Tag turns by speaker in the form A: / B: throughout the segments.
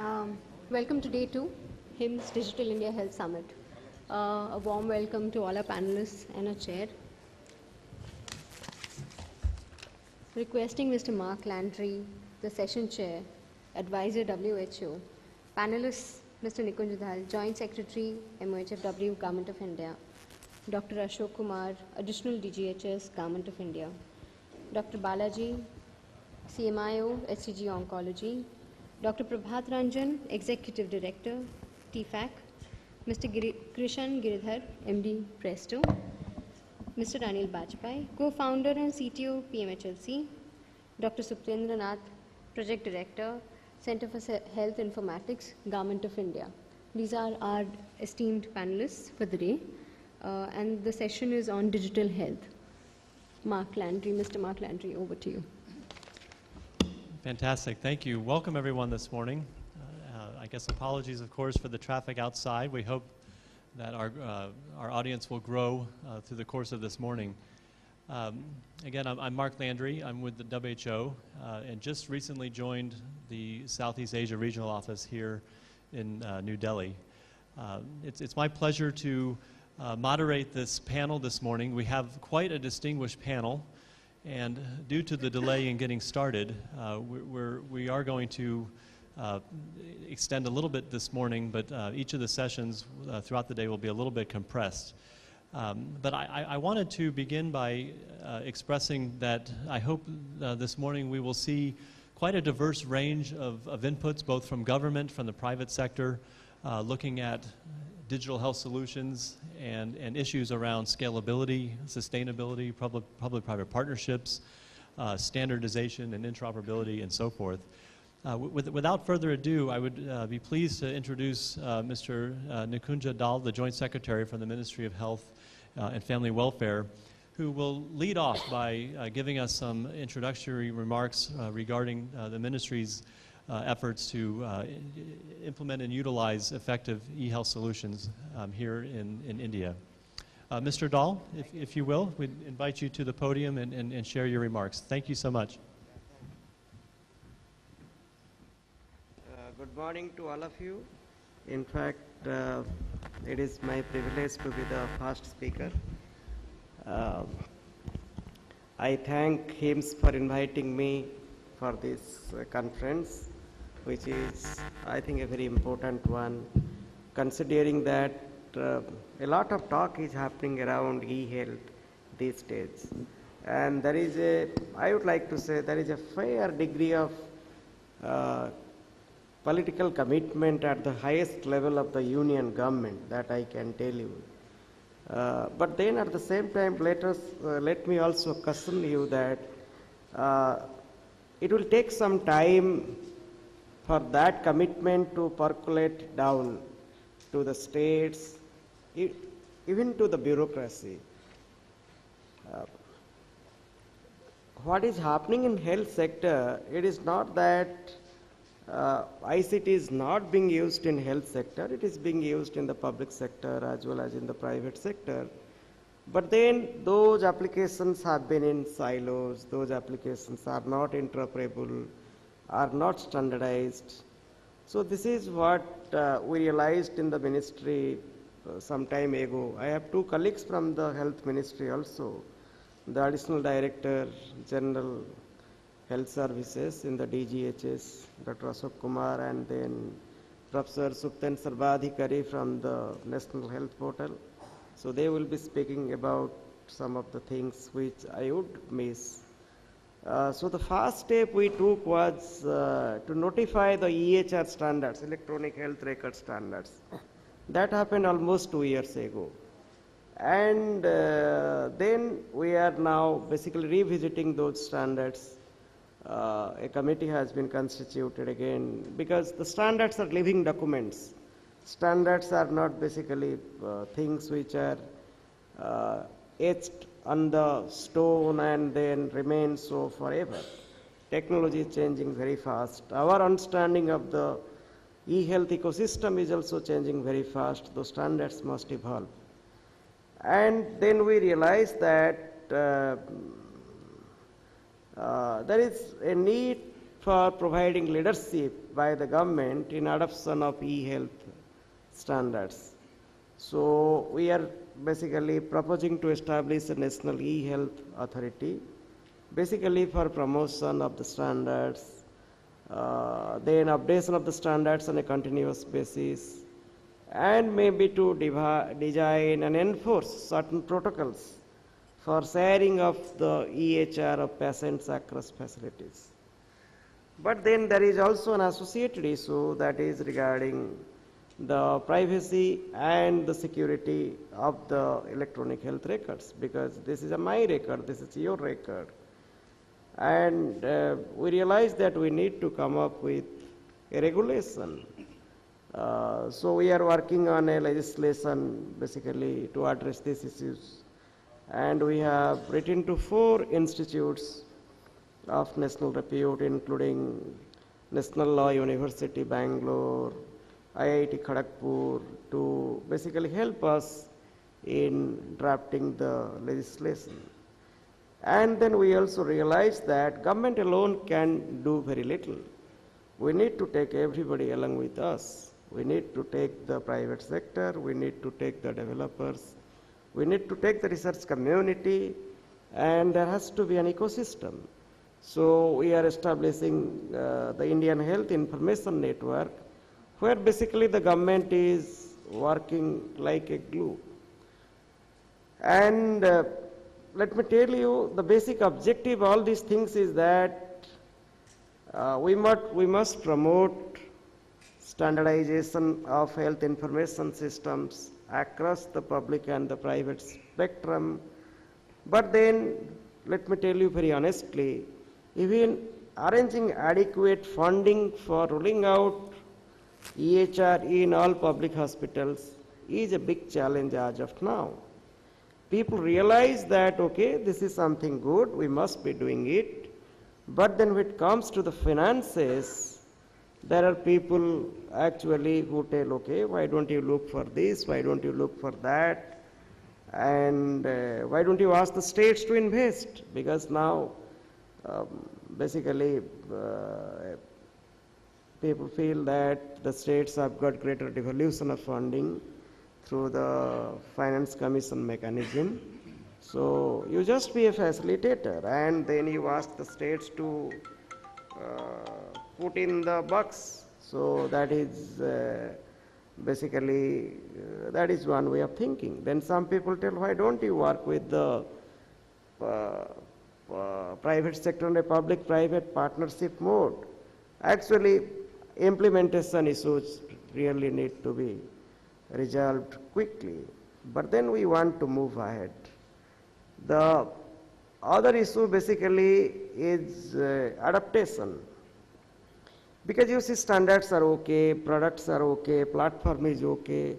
A: Um, Welcome to day two, HIMSS Digital India Health Summit. A warm welcome to all our panelists and our chair. Requesting Mr. Mark Landry, the session chair, advisor WHO. Panelists, Mr. Nikunj Dal, Joint Secretary, MOHFW, Government of India. Dr. Ashok Kumar, Additional DGHS, Government of India. Dr. Balaji, CMIO, HCG Oncology. Dr. Prabhat Ranjan, Executive Director, TFAC. Mr. Krishan Giridhar, MD, Presto. Mr. Anil Bajpai, Co-founder and CTO, PMHLC. Dr. Suptendra Nath, Project Director, Center for Health Informatics, Government of India. These are our esteemed panelists for the day, and the session is on digital health. Mark Landry, Mr. Mark Landry, over to you.
B: Fantastic, thank you. Welcome everyone this morning. I guess apologies, of course, for the traffic outside. We hope that our audience will grow through the course of this morning. Again, I'm Mark Landry. I'm with the WHO and just recently joined the Southeast Asia Regional Office here in New Delhi. It's my pleasure to moderate this panel this morning. We have quite a distinguished panel, and due to the delay in getting started, we are going to extend a little bit this morning, but each of the sessions throughout the day will be a little bit compressed. But I wanted to begin by expressing that I hope this morning we will see quite a diverse range of inputs, both from government, from the private sector, looking at digital health solutions and issues around scalability, sustainability, public-private partnerships, standardization and interoperability, and so forth. Without further ado, I would be pleased to introduce Mr. Nikunj Dal, the Joint Secretary from the Ministry of Health and Family Welfare, who will lead off by giving us some introductory remarks regarding the Ministry's efforts to implement and utilize effective e-health solutions here in India. Mr. Dal, if you will, we'd invite you to the podium and share your remarks. Thank you so much.
C: Good morning to all of you. In fact, it is my privilege to be the first speaker. I thank HIMSS for inviting me for this conference, which is, I think, a very important one, considering that a lot of talk is happening around e-health these days. And there is I would like to say, there is a fair degree of political commitment at the highest level of the union government, that I can tell you. But then at the same time, let me also caution you that it will take some time for that commitment to percolate down to the states, even to the bureaucracy. What is happening in health sector, it is not that ICT is not being used in health sector, it is being used in the public sector as well as in the private sector. But then those applications have been in silos, those applications are not interoperable, are not standardized. So this is what we realized in the ministry some time ago. I have two colleagues from the health ministry also, the additional director general health services in the DGHS, Dr. Ashok Kumar, and then Professor Supten Sarbadhikari from the National Health Portal. So they will be speaking about some of the things which I would miss. So the first step we took was to notify the EHR standards, electronic health record standards. That happened almost 2 years ago. And then we are now basically revisiting those standards. A committee has been constituted again, because the standards are living documents. Standards are not basically things which are etched on the stone and then remain so forever. Technology is changing very fast. Our understanding of the e-health ecosystem is also changing very fast. Those standards must evolve. And then we realized that there is a need for providing leadership by the government in adoption of e-health standards. So we are basically proposing to establish a national e-health authority, basically for promotion of the standards, then updation of the standards on a continuous basis, and maybe to design and enforce certain protocols for sharing of the EHR of patients across facilities. But then there is also an associated issue that is regarding the privacy and the security of the electronic health records, because this is my record, this is your record. And we realize that we need to come up with a regulation. So we are working on a legislation basically to address these issues. And we have written to 4 institutes of national repute, including National Law University, Bangalore, IIT Kharagpur, to basically help us in drafting the legislation. And then we also realized that government alone can do very little. We need to take everybody along with us. We need to take the private sector, we need to take the developers, we need to take the research community, and there has to be an ecosystem. So we are establishing the Indian Health Information Network, where basically the government is working like a glue. And let me tell you, the basic objective of all these things is that we must promote standardization of health information systems across the public and the private spectrum. But then, let me tell you very honestly, even arranging adequate funding for rolling out EHR in all public hospitals is a big challenge as of now. People realize that, okay, this is something good, we must be doing it, but then when it comes to the finances, there are people actually who tell, okay, why don't you look for this, why don't you look for that, and why don't you ask the states to invest, because now basically people feel that the states have got greater devolution of funding through the finance commission mechanism. So you just be a facilitator and then you ask the states to put in the bucks. So that is basically, that is one way of thinking. Then some people tell, why don't you work with the private sector and a public-private partnership mode? Actually, implementation issues really need to be resolved quickly, but then we want to move ahead. The other issue basically is adaptation. Because you see, standards are okay, products are okay, platform is okay,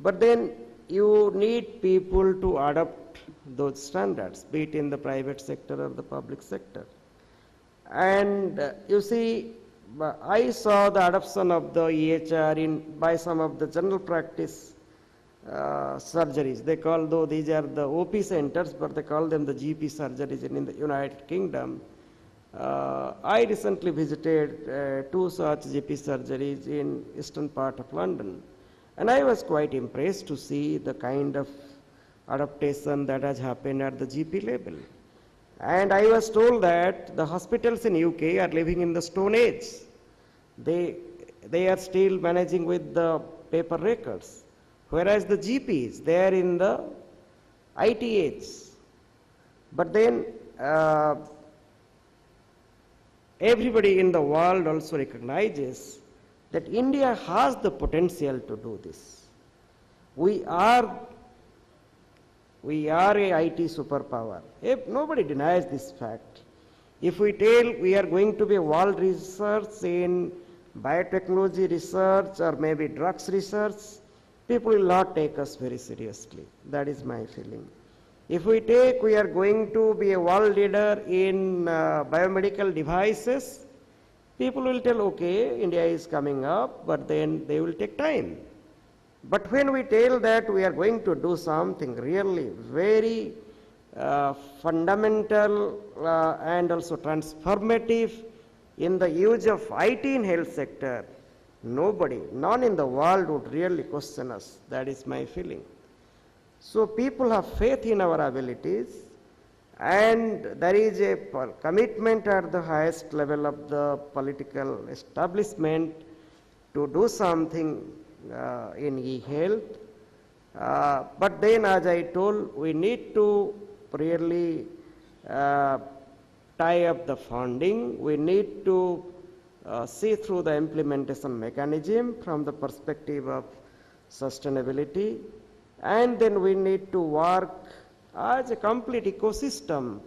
C: but then you need people to adopt those standards, be it in the private sector or the public sector. And you see, I saw the adoption of the EHR by some of the general practice surgeries. They call, though these are the OP centers, but they call them the GP surgeries in the United Kingdom. I recently visited 2 such GP surgeries in eastern part of London, and I was quite impressed to see the kind of adaptation that has happened at the GP level. And I was told that the hospitals in UK are living in the Stone Age. They are still managing with the paper records, whereas the GPs, they are in the IT age. But then everybody in the world also recognizes that India has the potential to do this. We are a IT superpower. Nobody denies this fact. If we tell we are going to be a world research in biotechnology research or maybe drugs research, people will not take us very seriously. That is my feeling. If we take we are going to be a world leader in biomedical devices, people will tell, okay, India is coming up, but then they will take time. But when we tell that we are going to do something really very fundamental and also transformative in the use of IT in health sector, nobody, none in the world would really question us. That is my feeling. So people have faith in our abilities, and there is a commitment at the highest level of the political establishment to do something in e-health. But then, as I told, we need to really tie up the funding. We need to see through the implementation mechanism from the perspective of sustainability, and then we need to work as a complete ecosystem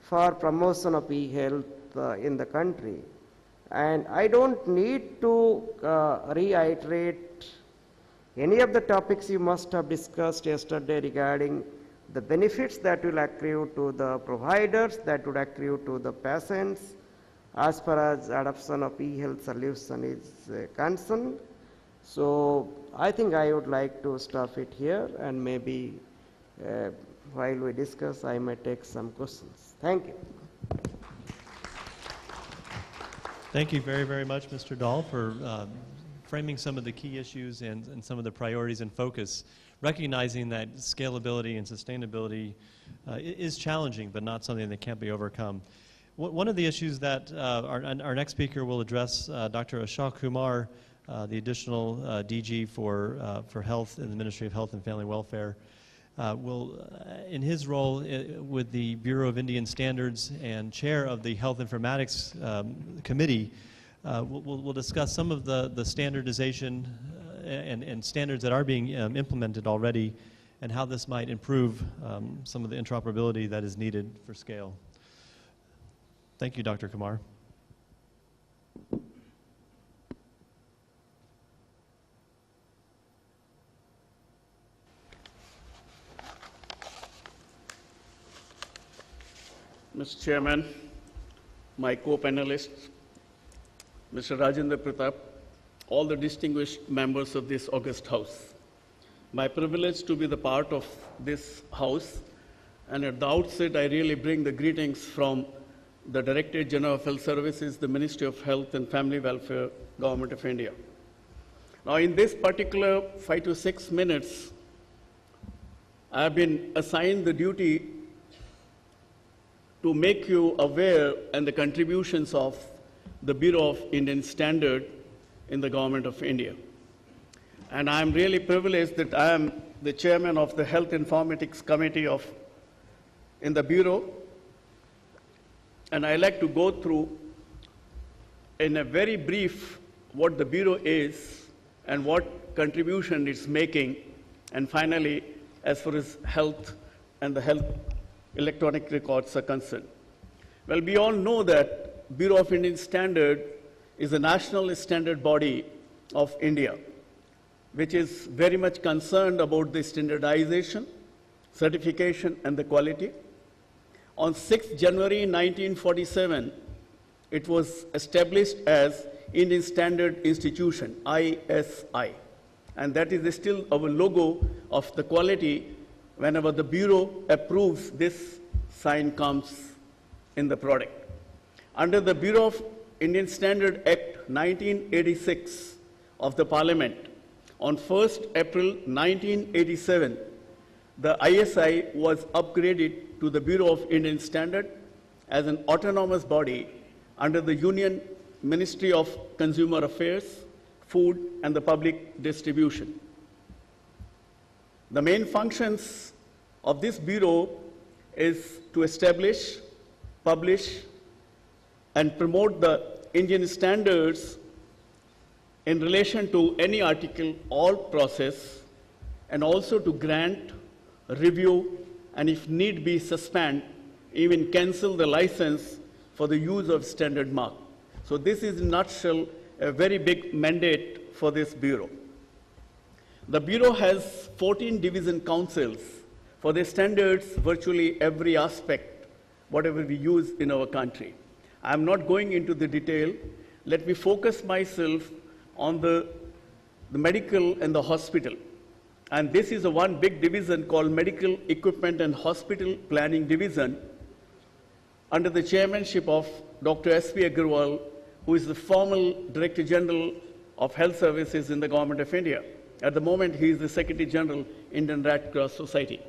C: for promotion of e-health in the country. And I don't need to reiterate any of the topics you must have discussed yesterday regarding the benefits that will accrue to the providers, that would accrue to the patients, as far as adoption of e-health solution is concerned. So I think I would like to stop it here, and maybe while we discuss, I may take some questions. Thank you.
B: Thank you very, very much, Mr. Dahl, for framing some of the key issues and some of the priorities and focus, recognizing that scalability and sustainability is challenging, but not something that can't be overcome. One of the issues that our next speaker will address, Dr. Ashok Kumar, the additional DG for Health in the Ministry of Health and Family Welfare, will, in his role with the Bureau of Indian Standards and chair of the Health Informatics Committee, we'll discuss some of the standardization and standards that are being implemented already, and how this might improve some of the interoperability that is needed for scale. Thank you, Dr. Kumar.
D: Mr. Chairman, my co-panelists, Mr. Rajendra Pratap, all the distinguished members of this august house. My privilege to be the part of this house, and at the outset, I really bring the greetings from the Directorate General of Health Services, the Ministry of Health and Family Welfare, Government of India. Now, in this particular 5 to 6 minutes, I have been assigned the duty to make you aware and the contributions of the Bureau of Indian Standard in the Government of India. And I'm really privileged that I am the chairman of the Health Informatics Committee in the Bureau. And I like to go through in a very brief what the Bureau is and what contribution it's making, and finally, as far as health and the health electronic records are concerned. Well, we all know that Bureau of Indian Standard is a national standard body of India, which is very much concerned about the standardization, certification, and the quality. On 6th January 1947, it was established as Indian Standard Institution, ISI. And that is still our logo of the quality. Whenever the Bureau approves, this sign comes in the product. Under the Bureau of Indian Standard Act 1986 of the Parliament, on 1st April 1987, the ISI was upgraded to the Bureau of Indian Standard as an autonomous body under the Union Ministry of Consumer Affairs, Food and the Public Distribution. The main functions of this Bureau is to establish, publish, and promote the Indian standards in relation to any article or process, and also to grant, review, and if need be, suspend, even cancel the license for the use of standard mark. So this is in a nutshell a very big mandate for this Bureau. The Bureau has 14 division councils for the standards, virtually every aspect, whatever we use in our country. I'm not going into the detail. Let me focus myself on the medical and the hospital. And this is a one big division called Medical Equipment and Hospital Planning Division under the chairmanship of Dr. S.P. Agarwal, who is the formal Director General of Health Services in the Government of India. At the moment, he is the Secretary General, Indian Red Cross Society.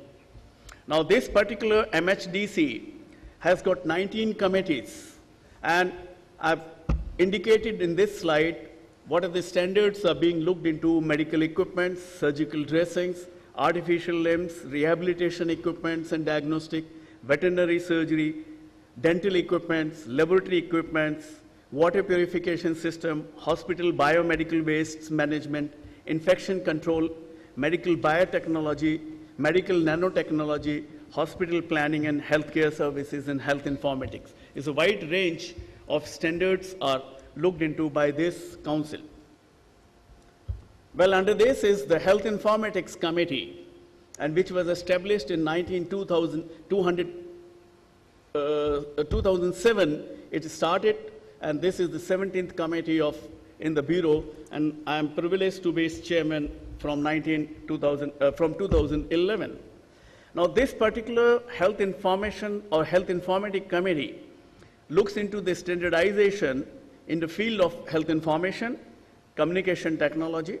D: Now, this particular MHDC has got 19 committees, and I've indicated in this slide what are the standards are being looked into: medical equipments, surgical dressings, artificial limbs, rehabilitation equipments and diagnostic, veterinary surgery, dental equipments, laboratory equipments, water purification system, hospital biomedical wastes management, infection control, medical biotechnology, medical nanotechnology, hospital planning and healthcare services, and health informatics. It's a wide range of standards are looked into by this council. Well, under this is the Health Informatics Committee, and which was established in 2007. It started, and this is the 17th committee in the Bureau, and I am privileged to be its chairman from 2011. Now, this particular Health Information or Health Informatics Committee looks into the standardization in the field of health information, communication technology,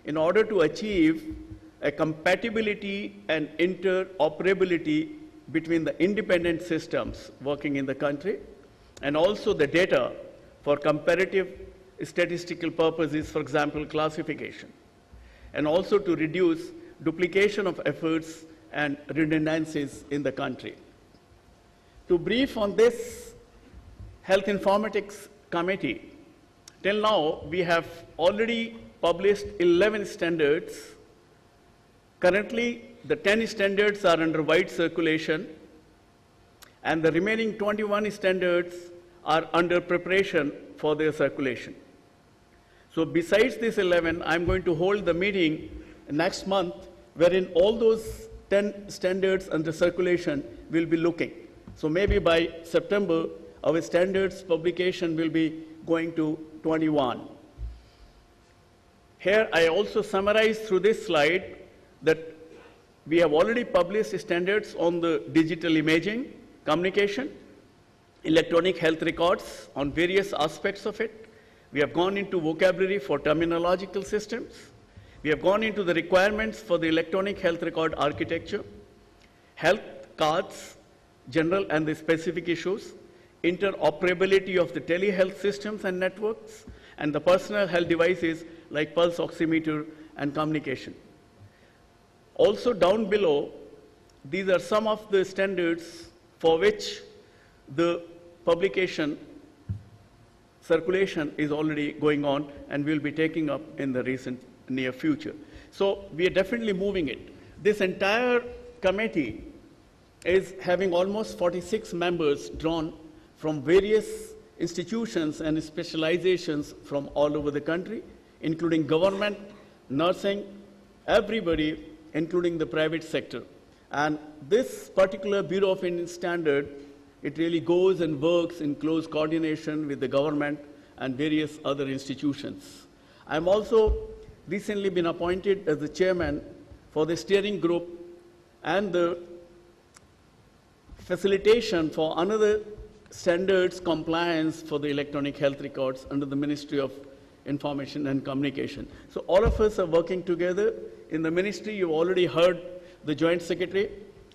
D: in order to achieve a compatibility and interoperability between the independent systems working in the country, and also the data for comparative statistical purposes, for example, classification, and also to reduce duplication of efforts and redundancies in the country. To brief on this Health Informatics Committee, till now we have already published 11 standards. Currently, the 10 standards are under wide circulation, and the remaining 21 standards are under preparation for their circulation. So besides this 11, I'm going to hold the meeting next month, wherein all those 10 standards under circulation will be looking. So maybe by September, our standards publication will be going to 21. Here, I also summarize through this slide that we have already published standards on the digital imaging, communication, electronic health records on various aspects of it. We have gone into vocabulary for terminological systems. We have gone into the requirements for the electronic health record architecture, health cards, general and the specific issues, interoperability of the telehealth systems and networks, and the personal health devices like pulse oximeter and communication. Also down below, these are some of the standards for which the publication circulation is already going on and will be taking up in the recent near future. So we are definitely moving it. This entire committee is having almost 46 members drawn from various institutions and specializations from all over the country, including government, nursing, everybody, including the private sector. And this particular Bureau of Indian Standard, it really goes and works in close coordination with the government and various other institutions. I'm also recently been appointed as the chairman for the steering group and the facilitation for another standards compliance for the electronic health records under the Ministry of Information and Communication. So all of us are working together. In the ministry, you've already heard the Joint Secretary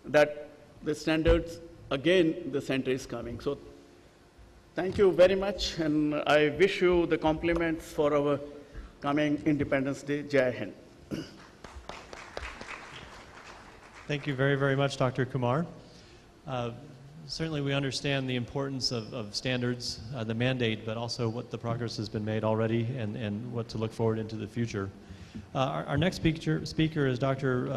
D: that the standards, again, the center is coming. So thank you very much, and I wish you the compliments for our coming Independence Day. Jai Hind.
B: Thank you very, very much, Dr. Kumar. Certainly we understand the importance of standards, the mandate, but also what the progress has been made already and what to look forward into the future. Our next speaker is Dr.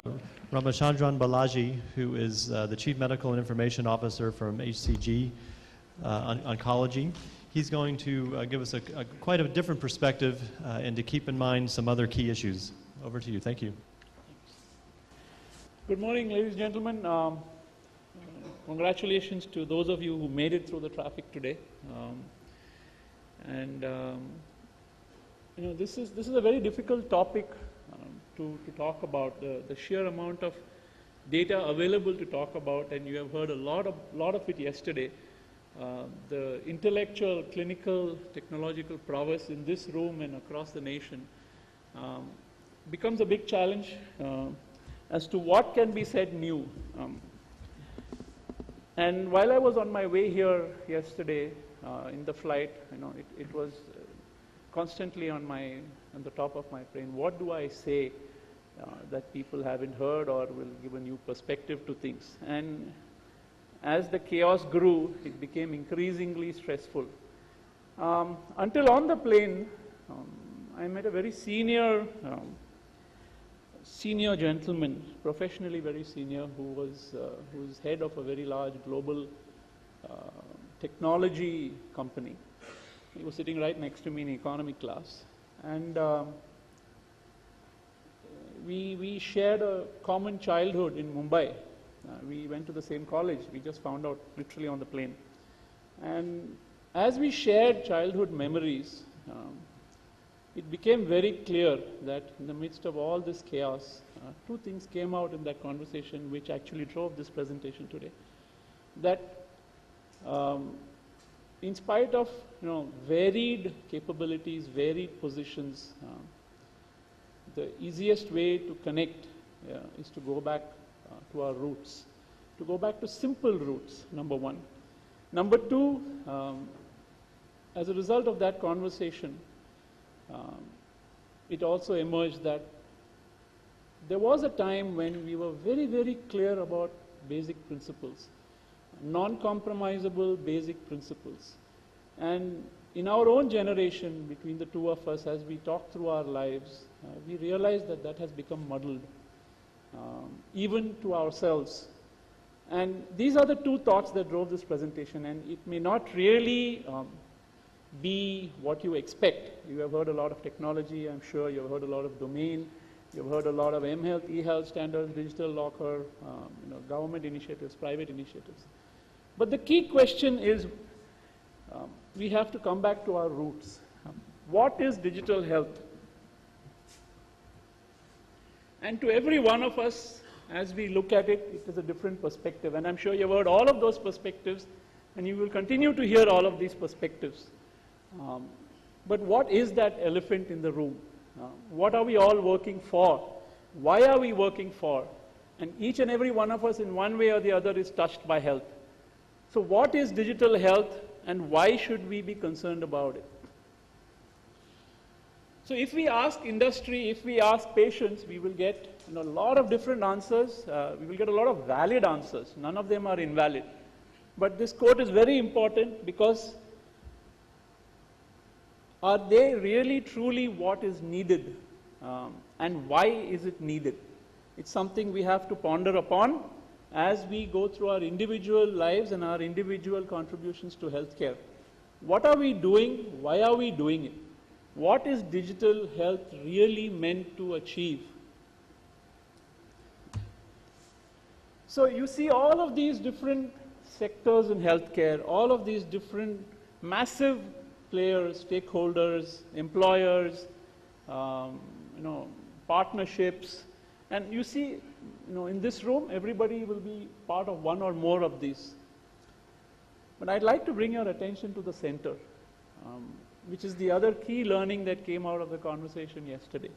B: Ramachandran Balaji, who is the Chief Medical and Information Officer from HCG Oncology. He's going to give us quite a different perspective and to keep in mind some other key issues. Over to you. Thank you.
E: Good morning, ladies and gentlemen. Congratulations to those of you who made it through the traffic today. You know, this is a very difficult topic to talk about, the sheer amount of data available to talk about, and you have heard a lot of it yesterday. the intellectual, clinical, technological prowess in this room and across the nation becomes a big challenge as to what can be said new. And while I was on my way here yesterday in the flight, it was constantly on the top of my brain. What do I say that people haven't heard or will give a new perspective to things? And as the chaos grew, it became increasingly stressful. Until on the plane, I met a very senior gentleman, professionally very senior, who was head of a very large global technology company. He was sitting right next to me in economy class. And we shared a common childhood in Mumbai. We went to the same college. We just found out literally on the plane. And as we shared childhood memories, it became very clear that in the midst of all this chaos, two things came out in that conversation which actually drove this presentation today. That in spite of varied capabilities, varied positions, the easiest way to connect is to go back to our roots, to go back to simple roots, number one. Number two, as a result of that conversation, it also emerged that there was a time when we were very, very clear about basic principles, non-compromisable basic principles. And in our own generation, between the two of us, as we talk through our lives, we realized that that has become muddled, even to ourselves. And these are the two thoughts that drove this presentation, and it may not really be what you expect. You have heard a lot of technology, I'm sure. You've heard a lot of domain. You've heard a lot of mHealth, eHealth standards, digital locker, government initiatives, private initiatives. But the key question is, we have to come back to our roots. What is digital health? And to every one of us, as we look at it, it is a different perspective. And I'm sure you've heard all of those perspectives, and you will continue to hear all of these perspectives. But what is that elephant in the room? What are we all working for? Why are we working for? And each and every one of us, in one way or the other, is touched by health. So what is digital health, and why should we be concerned about it? So if we ask industry, if we ask patients, we will get a lot of different answers. We will get a lot of valid answers. None of them are invalid. But this quote is very important, because are they really truly what is needed? And why is it needed? It's something we have to ponder upon as we go through our individual lives and our individual contributions to healthcare. What are we doing? Why are we doing it? What is digital health really meant to achieve? So you see all of these different sectors in healthcare, all of these different massive players, stakeholders, employers, partnerships. And you see, in this room, everybody will be part of one or more of these. But I'd like to bring your attention to the center, which is the other key learning that came out of the conversation yesterday.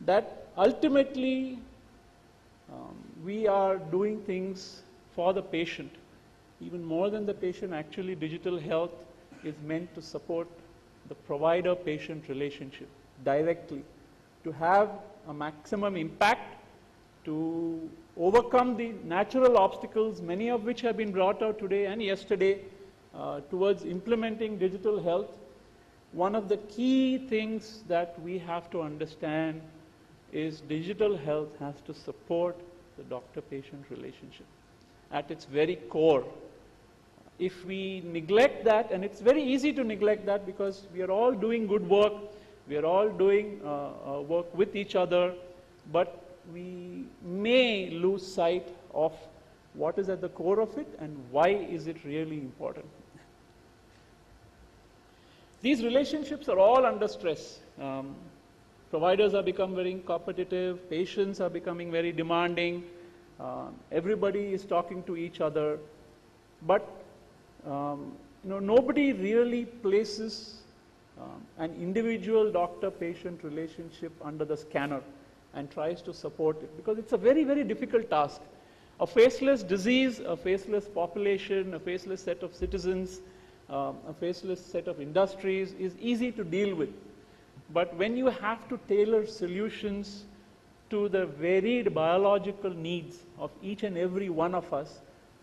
E: That ultimately, we are doing things for the patient. Even more than the patient, actually, digital health is meant to support the provider-patient relationship directly, to have a maximum impact, to overcome the natural obstacles, many of which have been brought out today and yesterday, towards implementing digital health. One of the key things that we have to understand is digital health has to support the doctor-patient relationship at its very core. If we neglect that, and it's very easy to neglect that because we are all doing good work, we are all doing work with each other, but we may lose sight of what is at the core of it and why is it really important. These relationships are all under stress. Providers are becoming very competitive, patients are becoming very demanding, everybody is talking to each other. But nobody really places an individual doctor-patient relationship under the scanner and tries to support it, because it's a very, very difficult task. A faceless disease, a faceless population, a faceless set of citizens, a faceless set of industries is easy to deal with. But when you have to tailor solutions to the varied biological needs of each and every one of us,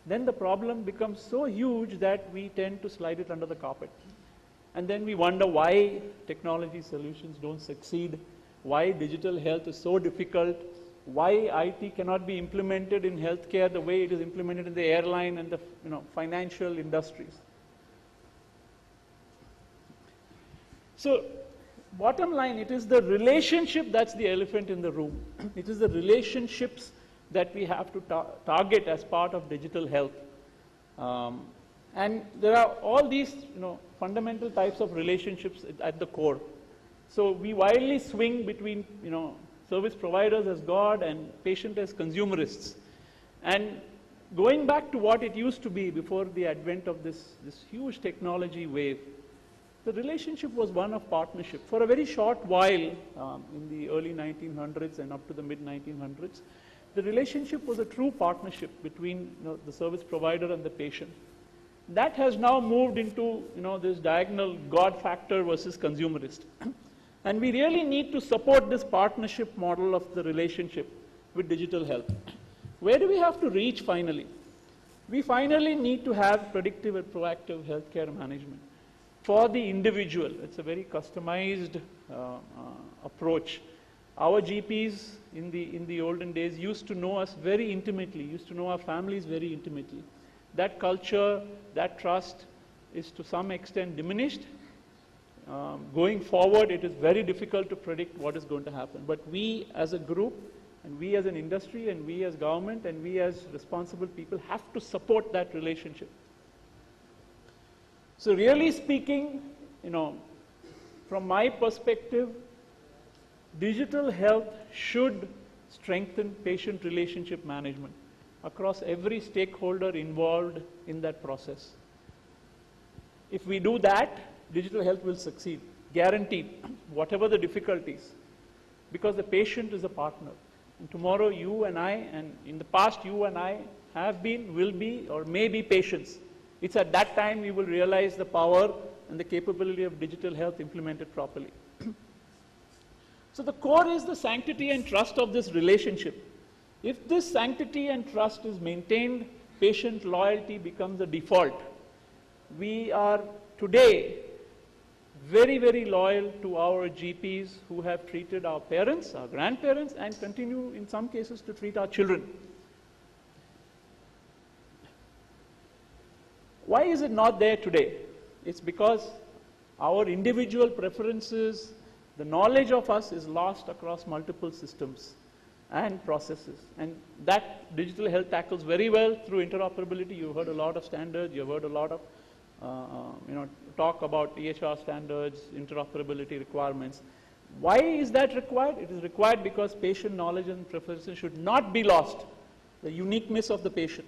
E: then the problem becomes so huge that we tend to slide it under the carpet. And then we wonder why technology solutions don't succeed, why digital health is so difficult, why IT cannot be implemented in healthcare the way it is implemented in the airline and the financial industries. So, bottom line, it is the relationship that's the elephant in the room. It is the relationships that we have to target as part of digital health. And there are all these fundamental types of relationships at the core. So we widely swing between service providers as God and patient as consumerists. And going back to what it used to be before the advent of this huge technology wave, the relationship was one of partnership. For a very short while, in the early 1900s and up to the mid-1900s, the relationship was a true partnership between the service provider and the patient. That has now moved into this diagonal God factor versus consumerist. And we really need to support this partnership model of the relationship with digital health. Where do we have to reach finally? We finally need to have predictive and proactive healthcare management for the individual. It's a very customized approach. Our GPs in the olden days used to know us very intimately, used to know our families very intimately. That culture, that trust is to some extent diminished. Going forward, it is very difficult to predict what is going to happen. But we as a group, and we as an industry, and we as government, and we as responsible people have to support that relationship. So really speaking, from my perspective, digital health should strengthen patient relationship management across every stakeholder involved in that process. If we do that, digital health will succeed, guaranteed, whatever the difficulties, because the patient is a partner. And tomorrow you and I, and in the past you and I have been, will be, or may be patients. It's at that time we will realize the power and the capability of digital health implemented properly. So the core is the sanctity and trust of this relationship. If this sanctity and trust is maintained, patient loyalty becomes the default. We are today very, very loyal to our GPs who have treated our parents, our grandparents, and continue in some cases to treat our children. Why is it not there today? It's because our individual preferences, the knowledge of us is lost across multiple systems and processes. And that digital health tackles very well through interoperability. You've heard a lot of standards, you've heard a lot of talk about EHR standards, interoperability requirements. Why is that required? It is required because patient knowledge and preferences should not be lost, the uniqueness of the patient.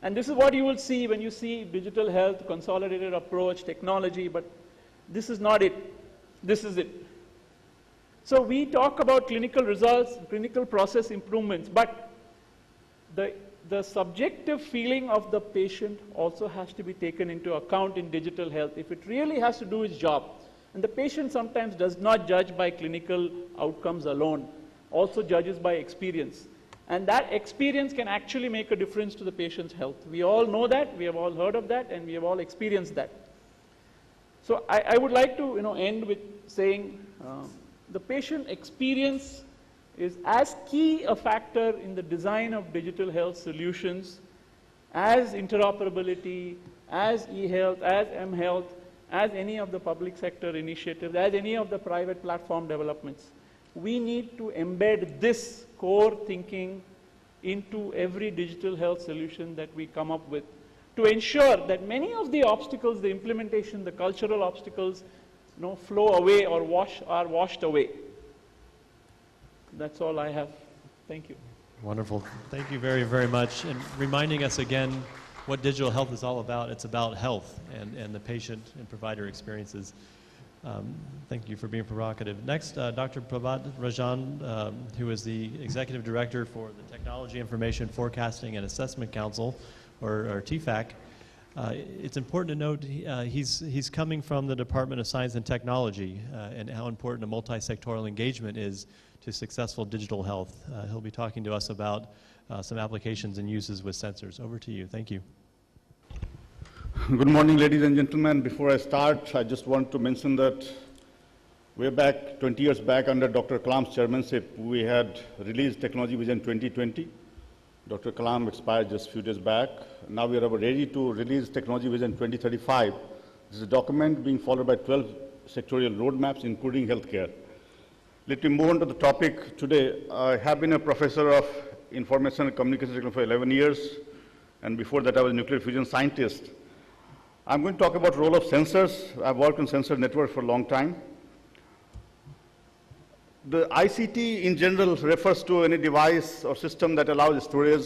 E: And this is what you will see when you see digital health, consolidated approach, technology, but this is not it. This is it. So we talk about clinical results, clinical process improvements, but the subjective feeling of the patient also has to be taken into account in digital health if it really has to do its job. And the patient sometimes does not judge by clinical outcomes alone, also judges by experience. And that experience can actually make a difference to the patient's health. We all know that, we have all heard of that, and we have all experienced that. So I would like to end with saying the patient experience is as key a factor in the design of digital health solutions as interoperability, as e-health, as m-health, as any of the public sector initiatives, as any of the private platform developments. We need to embed this core thinking into every digital health solution that we come up with to ensure that many of the obstacles, the implementation, the cultural obstacles, flow away or are washed away. That's all I have. Thank you.
B: Wonderful. Thank you very, very much. And reminding us again what digital health is all about. It's about health and the patient and provider experiences. Thank you for being provocative. Next, Dr. Prabhat Rajan, who is the Executive Director for the Technology Information Forecasting and Assessment Council, or TFAC. It's important to note he's coming from the Department of Science and Technology and how important a multi-sectoral engagement is to successful digital health. He'll be talking to us about some applications and uses with sensors. Over to you. Thank you.
F: Good morning, ladies and gentlemen. Before I start, I just want to mention that way back, 20 years back, under Dr. Kalam's chairmanship, we had released Technology Vision 2020. Dr. Kalam expired just a few days back. Now we are ready to release Technology Vision 2035. This is a document being followed by 12 sectorial roadmaps, including healthcare. Let me move on to the topic today. I have been a professor of information and communication technology for 11 years, and before that I was a nuclear fusion scientist. I'm going to talk about the role of sensors. I've worked on sensor networks for a long time. The ICT in general refers to any device or system that allows storage,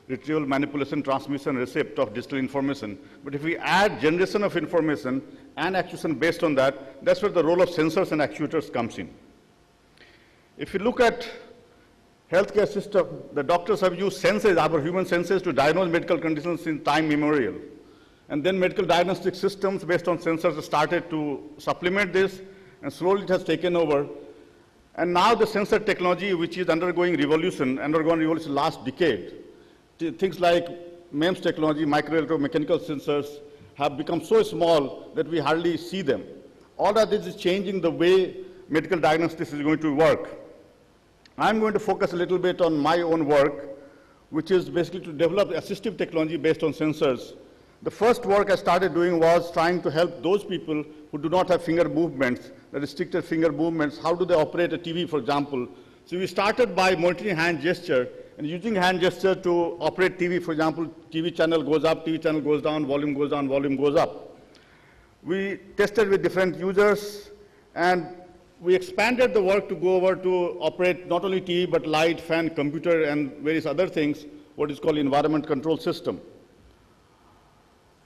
F: retrieval, manipulation, transmission, receipt of digital information. But if we add generation of information and actuation based on that, that's where the role of sensors and actuators comes in. If you look at healthcare system, the doctors have used senses, our human senses, to diagnose medical conditions in time immemorial. And then medical diagnostic systems based on sensors started to supplement this, and slowly it has taken over. And now the sensor technology, which is undergoing revolution last decade, things like MEMS technology, micro-electromechanical sensors, have become so small that we hardly see them. All of this is changing the way medical diagnostics is going to work. I'm going to focus a little bit on my own work, which is basically to develop assistive technology based on sensors. The first work I started doing was trying to help those people who do not have finger movements, the restricted finger movements. How do they operate a TV, for example? So we started by monitoring hand gesture and using hand gesture to operate TV. For example, TV channel goes up, TV channel goes down, volume goes up. We tested with different users, and we expanded the work to go over to operate not only TV, but light, fan, computer, and various other things, what is called environment control system.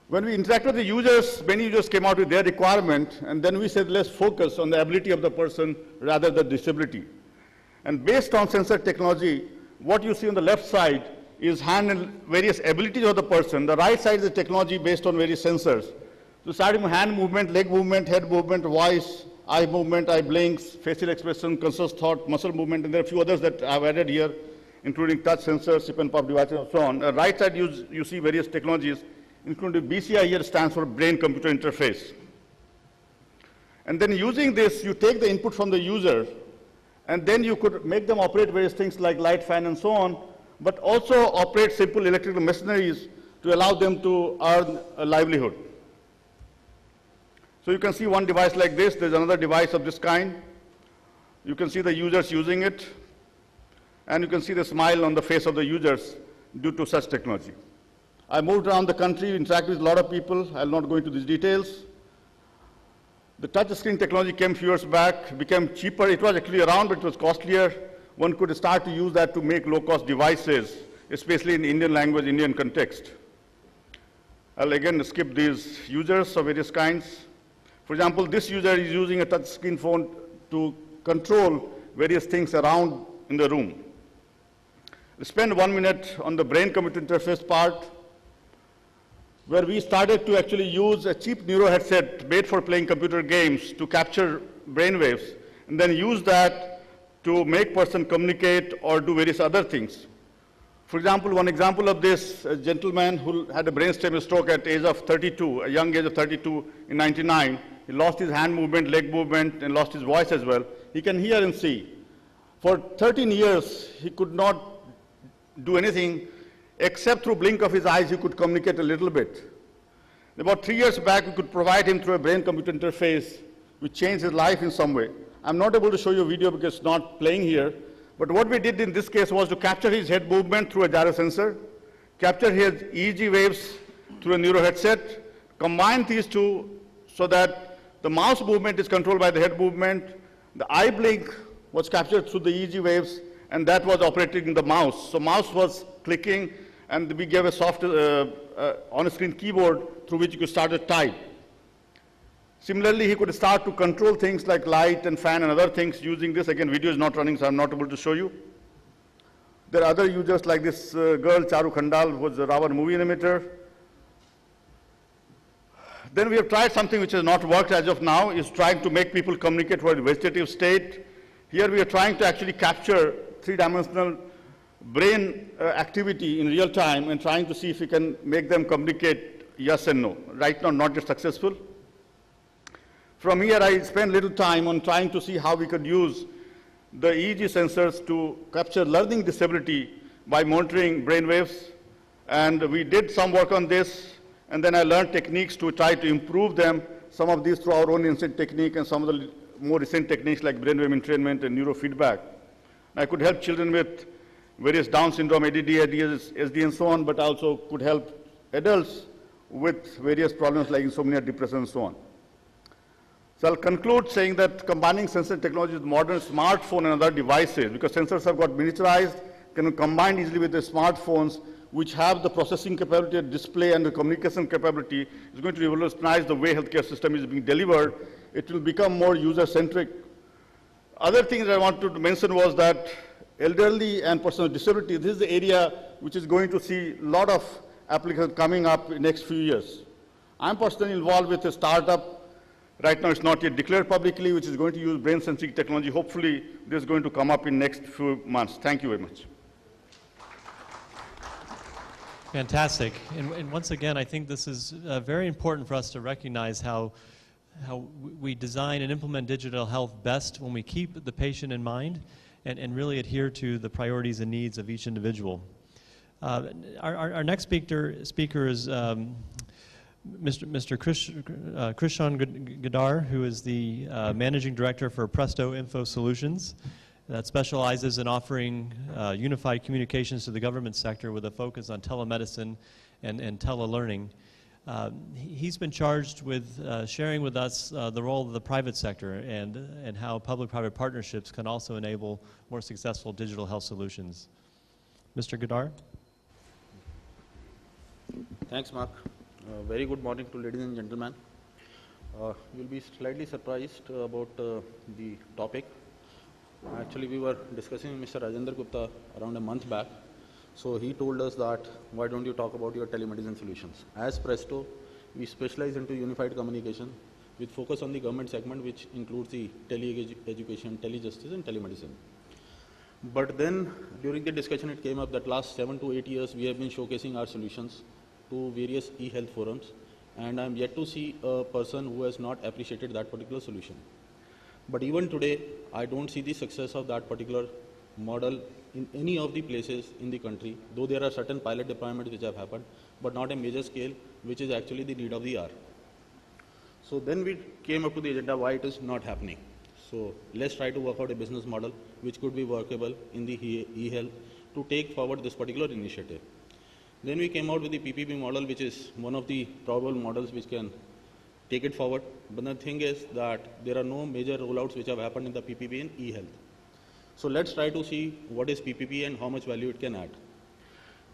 F: When we interacted with the users, many users came out with their requirement, and then we said, let's focus on the ability of the person rather than disability. And based on sensor technology, what you see on the left side is hand and various abilities of the person. The right side is the technology based on various sensors. So starting with hand movement, leg movement, head movement, voice, eye movement, eye blinks, facial expression, conscious thought, muscle movement, and there are a few others that I've added here, including touch sensors, sip and puff devices, and so on. Right side, you see various technologies, including BCI here stands for brain-computer interface. And then using this, you take the input from the user, and then you could make them operate various things like light, fan, and so on, but also operate simple electrical machineries to allow them to earn a livelihood. So you can see one device like this. There's another device of this kind. You can see the users using it, and you can see the smile on the face of the users due to such technology. I moved around the country, interacted with a lot of people. I'll not go into these details. The touch screen technology came a few years back, became cheaper. It was actually around, but it was costlier. One could start to use that to make low-cost devices, especially in Indian language, Indian context. I'll again skip these users of various kinds. For example, this user is using a touch screen phone to control various things around in the room. We'll spend 1 minute on the brain-computer interface part, where we started to actually use a cheap neuro headset made for playing computer games to capture brain waves, and then use that to make person communicate or do various other things. For example, one example of this, a gentleman who had a brainstem stroke at age of 32, a young age of 32 in 99, he lost his hand movement, leg movement, and lost his voice as well. He can hear and see. For 13 years, he could not do anything except through blink of his eyes. He could communicate a little bit. About 3 years back, we could provide him through a brain-computer interface, which changed his life in some way. I'm not able to show you a video because it's not playing here, but what we did in this case was to capture his head movement through a gyro sensor, capture his EEG waves through a neuro headset, combine these two so that the mouse movement is controlled by the head movement, the eye blink was captured through the EEG waves, and that was operating the mouse. So mouse was clicking, and we gave a soft on-screen keyboard through which you could start to type. Similarly, he could start to control things like light and fan and other things using this. Again, video is not running, so I'm not able to show you. There are other users like this girl, Charu Khandal, who was a Ravan movie animator. Then we have tried something which has not worked as of now, is trying to make people communicate with a vegetative state. Here we are trying to actually capture three-dimensional brain activity in real time and trying to see if we can make them communicate yes and no. Right now, not yet successful. From here, I spent little time on trying to see how we could use the EEG sensors to capture learning disability by monitoring brain waves. And we did some work on this, and then I learned techniques to try to improve them, some of these through our own instant technique and some of the more recent techniques like brainwave entrainment and neurofeedback. I could help children with various Down syndrome, ADD, SD, and so on, but also could help adults with various problems like insomnia, depression, and so on. So I'll conclude saying that combining sensor technology with modern smartphone and other devices, because sensors have got miniaturized, can be combined easily with the smartphones, which have the processing capability, display, and the communication capability, is going to revolutionize the way healthcare system is being delivered. It will become more user-centric. Other things I wanted to mention was that elderly and persons with disability, this is the area which is going to see a lot of applications coming up in the next few years. I'm personally involved with a startup. Right now, it's not yet declared publicly, which is going to use brain-sensing technology. Hopefully, this is going to come up in the next few months. Thank you very much.
B: Fantastic. And once again, I think this is very important for us to recognize how we design and implement digital health best when we keep the patient in mind and really adhere to the priorities and needs of each individual. Our next speaker is Mr. Krishan Gadar, who is the Managing Director for Presto Info Solutions that specializes in offering unified communications to the government sector with a focus on telemedicine and telelearning. He's been charged with sharing with us the role of the private sector and how public-private partnerships can also enable more successful digital health solutions. Mr. Gadar?
G: Thanks, Mark. Very good morning to ladies and gentlemen. You'll be slightly surprised about the topic. Actually, we were discussing with Mr. Rajendra Gupta around a month back. So he told us that, why don't you talk about your telemedicine solutions? As Presto, we specialize into unified communication with focus on the government segment, which includes the tele-education, tele-justice, and telemedicine. But then, during the discussion, it came up that last 7 to 8 years, we have been showcasing our solutions to various e-health forums, and I'm yet to see a person who has not appreciated that particular solution. But even today, I don't see the success of that particular model in any of the places in the country, though there are certain pilot deployments which have happened, but not a major scale, which is actually the need of the hour. So then we came up to the agenda why it is not happening. So let's try to work out a business model which could be workable in the e-health to take forward this particular initiative. Then we came out with the PPP model, which is one of the probable models which can take it forward. But the thing is that there are no major rollouts which have happened in the PPP in e-health. So let's try to see what is PPP and how much value it can add.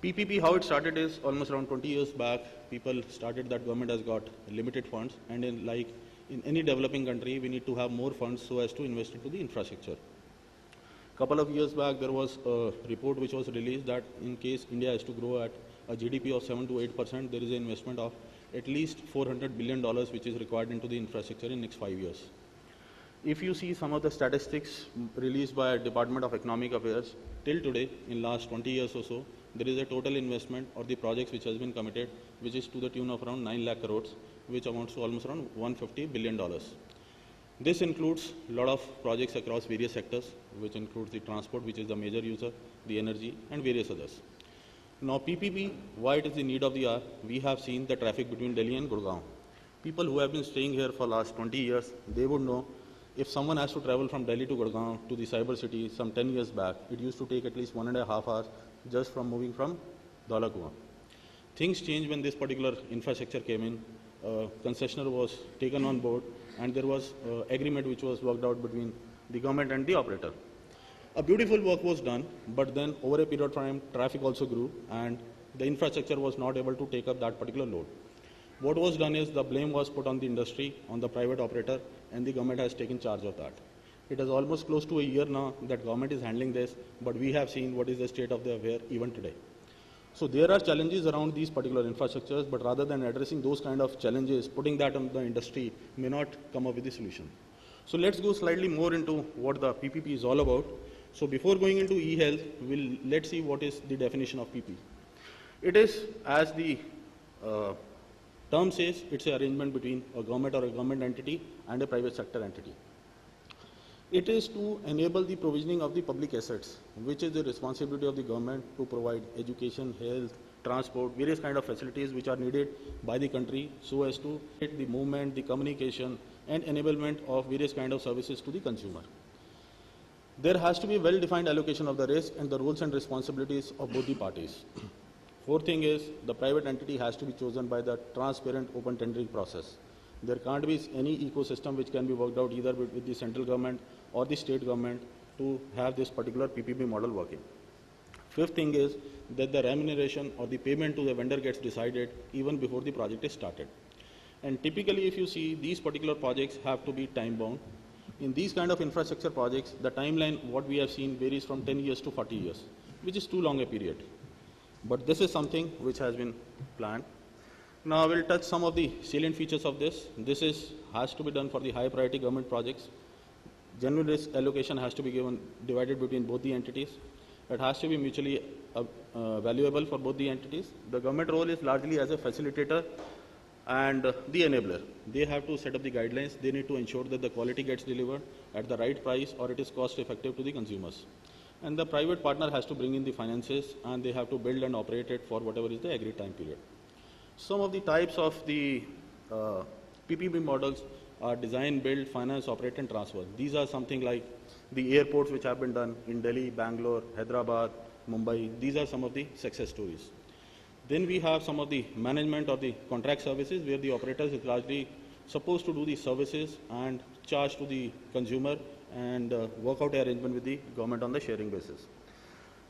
G: PPP, how it started is almost around 20 years back. People started that government has got limited funds, and in any developing country, we need to have more funds so as to invest into the infrastructure. Couple of years back, there was a report which was released that in case India has to grow at a GDP of 7 to 8%, there is an investment of at least $400 billion which is required into the infrastructure in next 5 years. If you see some of the statistics released by Department of Economic Affairs, till today, in last 20 years or so, there is a total investment or the projects which has been committed, which is to the tune of around 9 lakh crores, which amounts to almost around $150 billion. This includes a lot of projects across various sectors, which includes the transport, which is the major user, the energy, and various others. Now, PPP, why it is the need of the hour? We have seen the traffic between Delhi and Gurgaon. People who have been staying here for last 20 years, they would know if someone has to travel from Delhi to Gurgaon to the cyber city some 10 years back, it used to take at least 1.5 hours just from moving from Dhaula Kuan. Things changed when this particular infrastructure came in. Concessionaire was taken on board, and there was agreement which was worked out between the government and the operator. A beautiful work was done, but then over a period of time, traffic also grew, and the infrastructure was not able to take up that particular load. What was done is the blame was put on the industry, on the private operator, and the government has taken charge of that. It is almost close to a year now that government is handling this, but we have seen what is the state of the affair even today. So there are challenges around these particular infrastructures, but rather than addressing those kind of challenges, putting that on the industry may not come up with a solution. So let's go slightly more into what the PPP is all about. So before going into e-health, let's see what is the definition of PP. It is, as the term says, it's an arrangement between a government or a government entity and a private sector entity. It is to enable the provisioning of the public assets, which is the responsibility of the government to provide education, health, transport, various kind of facilities which are needed by the country so as to get the movement, the communication and enablement of various kind of services to the consumer. There has to be well-defined allocation of the risk and the roles and responsibilities of both the parties. Fourth thing is the private entity has to be chosen by the transparent open tendering process. There can't be any ecosystem which can be worked out either with the central government or the state government to have this particular PPP model working. Fifth thing is that the remuneration or the payment to the vendor gets decided even before the project is started. And typically if you see, these particular projects have to be time bound. In these kind of infrastructure projects, the timeline, what we have seen, varies from 10 years to 40 years, which is too long a period. But this is something which has been planned. Now I will touch some of the salient features of this. This has to be done for the high priority government projects. Genuine risk allocation has to be divided between both the entities. It has to be mutually valuable for both the entities. The government role is largely as a facilitator and the enabler. They have to set up the guidelines. They need to ensure that the quality gets delivered at the right price or it is cost effective to the consumers. And the private partner has to bring in the finances and they have to build and operate it for whatever is the agreed time period. Some of the types of the PPP models are design, build, finance, operate and transfer. These are something like the airports which have been done in Delhi, Bangalore, Hyderabad, Mumbai. These are some of the success stories. Then we have some of the management or the contract services where the operators is largely supposed to do the services and charge to the consumer and work out an arrangement with the government on the sharing basis.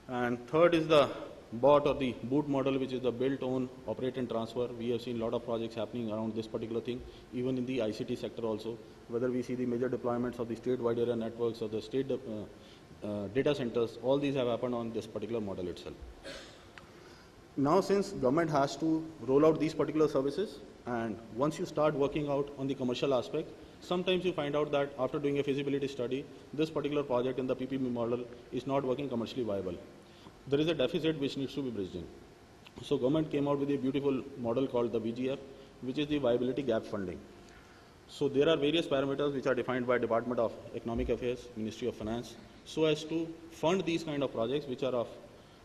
G: And third is the BOT or the boot model, which is the build, own, operate and transfer. We have seen a lot of projects happening around this particular thing, even in the ICT sector also, whether we see the major deployments of the state-wide area networks or the state data centers, all these have happened on this particular model itself. Now since government has to roll out these particular services, and once you start working out on the commercial aspect, sometimes you find out that after doing a feasibility study, this particular project in the PPP model is not working commercially viable. There is a deficit which needs to be bridged in. So government came out with a beautiful model called the VGF, which is the viability gap funding. So there are various parameters which are defined by Department of Economic Affairs, Ministry of Finance, so as to fund these kind of projects which are of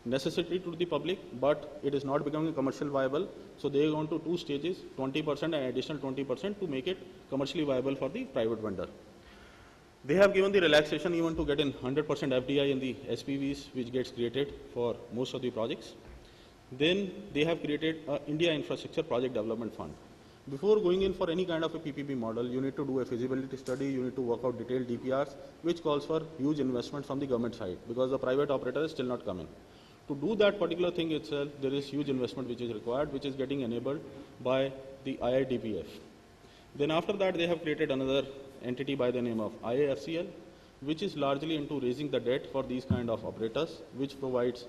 G: necessity to the public, but it is not becoming commercial viable. So they go on to two stages, 20% and additional 20% to make it commercially viable for the private vendor. They have given the relaxation even to get in 100% FDI in the SPVs which gets created for most of the projects. Then they have created an India Infrastructure Project Development Fund. Before going in for any kind of a PPP model, you need to do a feasibility study, you need to work out detailed DPRs, which calls for huge investment from the government side because the private operator is still not coming. To do that particular thing itself, there is huge investment which is required, which is getting enabled by the IIDPF. Then after that, they have created another entity by the name of IAFCL, which is largely into raising the debt for these kind of operators, which provides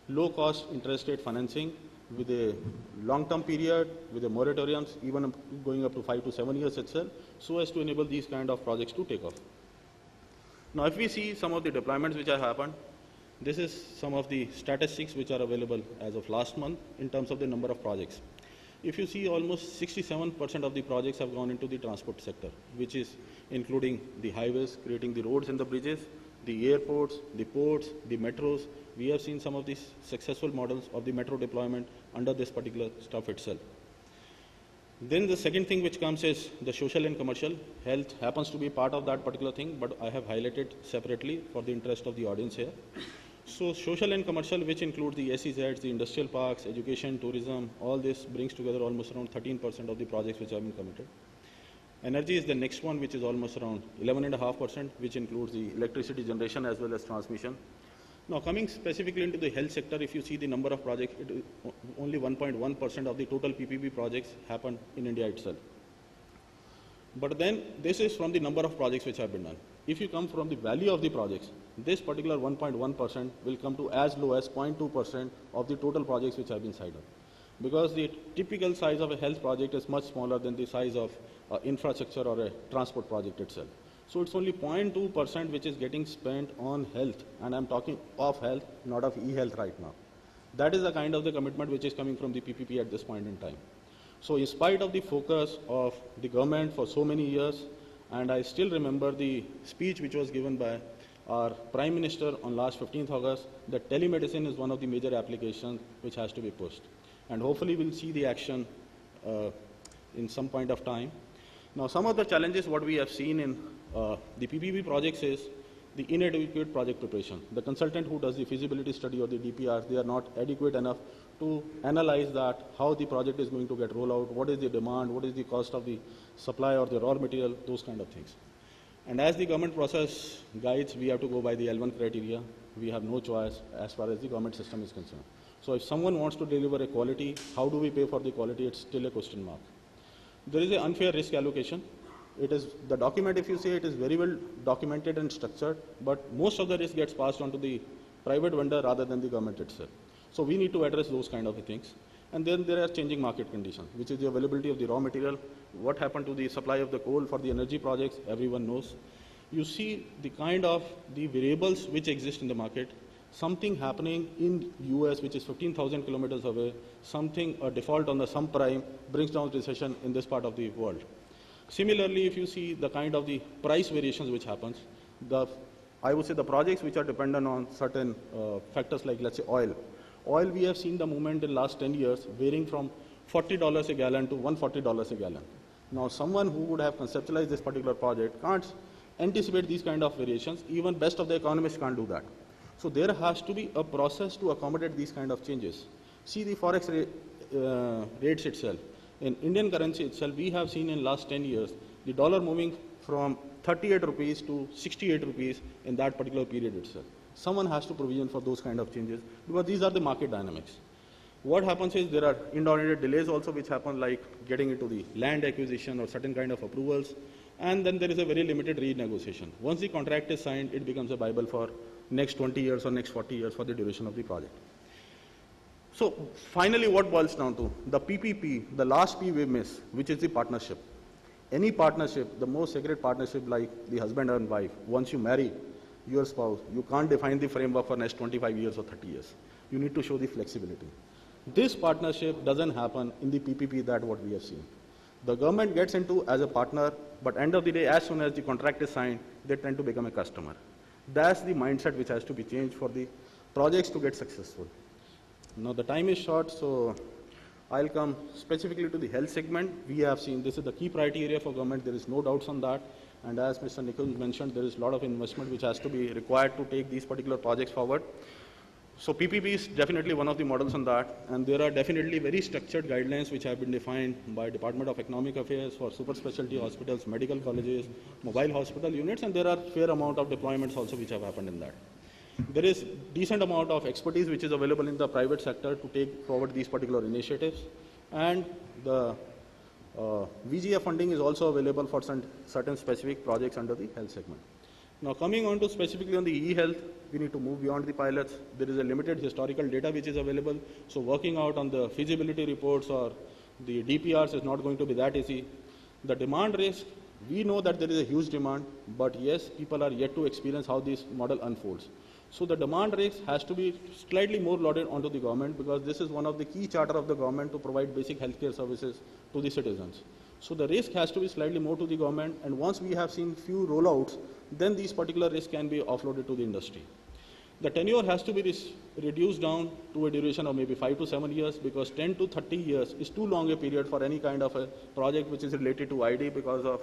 G: low-cost interest rate financing with a long-term period, with a moratoriums, even going up to 5 to 7 years itself, so as to enable these kind of projects to take off. Now, if we see some of the deployments which have happened, this is some of the statistics which are available as of last month in terms of the number of projects. If you see, almost 67% of the projects have gone into the transport sector, which is including the highways, creating the roads and the bridges, the airports, the ports, the metros. We have seen some of these successful models of the metro deployment under this particular stuff itself. Then the second thing which comes is the social and commercial. Health happens to be part of that particular thing, but I have highlighted separately for the interest of the audience here. So social and commercial, which include the SEZs, the industrial parks, education, tourism, all this brings together almost around 13% of the projects which have been committed. Energy is the next one, which is almost around 11.5%, which includes the electricity generation as well as transmission. Now, coming specifically into the health sector, if you see the number of projects, only 1.1% of the total PPP projects happened in India itself. But then this is from the number of projects which have been done. If you come from the value of the projects, this particular 1.1% will come to as low as 0.2% of the total projects which have been signed up. Because the typical size of a health project is much smaller than the size of infrastructure or a transport project itself. So it's only 0.2% which is getting spent on health, and I'm talking of health, not of e-health right now. That is the kind of the commitment which is coming from the PPP at this point in time. So in spite of the focus of the government for so many years, and I still remember the speech which was given by our Prime Minister on last 15th August, that telemedicine is one of the major applications which has to be pushed. And hopefully we'll see the action in some point of time. Now, some of the challenges what we have seen in the PPP projects is the inadequate project preparation. The consultant who does the feasibility study or the DPRs, they are not adequate enough to analyze that, how the project is going to get rolled out, what is the demand, what is the cost of the supply or the raw material, those kind of things. And as the government process guides, we have to go by the L1 criteria. We have no choice as far as the government system is concerned. So if someone wants to deliver a quality, how do we pay for the quality? It's still a question mark. There is an unfair risk allocation. It is the document, if you say, it is very well documented and structured, but most of the risk gets passed on to the private vendor rather than the government itself. So we need to address those kind of things. And then there are changing market conditions, which is the availability of the raw material. What happened to the supply of the coal for the energy projects, everyone knows. You see the kind of the variables which exist in the market. Something happening in US, which is 15,000 kilometers away, something, a default on the subprime brings down recession in this part of the world. Similarly, if you see the kind of the price variations which happens, I would say the projects which are dependent on certain factors like, let's say, oil. Oil, we have seen the movement in the last 10 years varying from $40 a gallon to $140 a gallon. Now, someone who would have conceptualized this particular project can't anticipate these kind of variations. Even best of the economists can't do that. So there has to be a process to accommodate these kind of changes. See the forex rates itself. In Indian currency itself, we have seen in last 10 years, the dollar moving from 38 rupees to 68 rupees in that particular period itself. Someone has to provision for those kind of changes because these are the market dynamics. What happens is there are inordinate delays also which happen, like getting into the land acquisition or certain kind of approvals, and then there is a very limited renegotiation. Once the contract is signed, it becomes a Bible for next 20 years or next 40 years for the duration of the project. So finally, what boils down to? The PPP, the last P we miss, which is the partnership. Any partnership, the most sacred partnership like the husband and wife, once you marry your spouse, you can't define the framework for next 25 years or 30 years. You need to show the flexibility. This partnership doesn't happen in the PPP that what we have seen. The government gets into as a partner, but end of the day, as soon as the contract is signed, they tend to become a customer. That's the mindset which has to be changed for the projects to get successful. Now the time is short, so I'll come specifically to the health segment. We have seen this is the key priority area for government. There is no doubts on that. And as Mr. Nikunj mentioned, there is a lot of investment which has to be required to take these particular projects forward. So PPP is definitely one of the models on that. And there are definitely very structured guidelines which have been defined by Department of Economic Affairs for super specialty hospitals, medical colleges, mobile hospital units, and there are fair amount of deployments also which have happened in that. There is decent amount of expertise which is available in the private sector to take forward these particular initiatives. And the VGF funding is also available for certain specific projects under the health segment. Now coming on to specifically on the e-health, we need to move beyond the pilots. There is a limited historical data which is available. So working out on the feasibility reports or the DPRs is not going to be that easy. The demand risk, we know that there is a huge demand, but yes, people are yet to experience how this model unfolds. So the demand risk has to be slightly more loaded onto the government because this is one of the key charter of the government to provide basic healthcare services to the citizens. So the risk has to be slightly more to the government, and once we have seen few rollouts, then these particular risks can be offloaded to the industry. The tenure has to be reduced down to a duration of maybe 5 to 7 years because 10 to 30 years is too long a period for any kind of a project which is related to ID because of,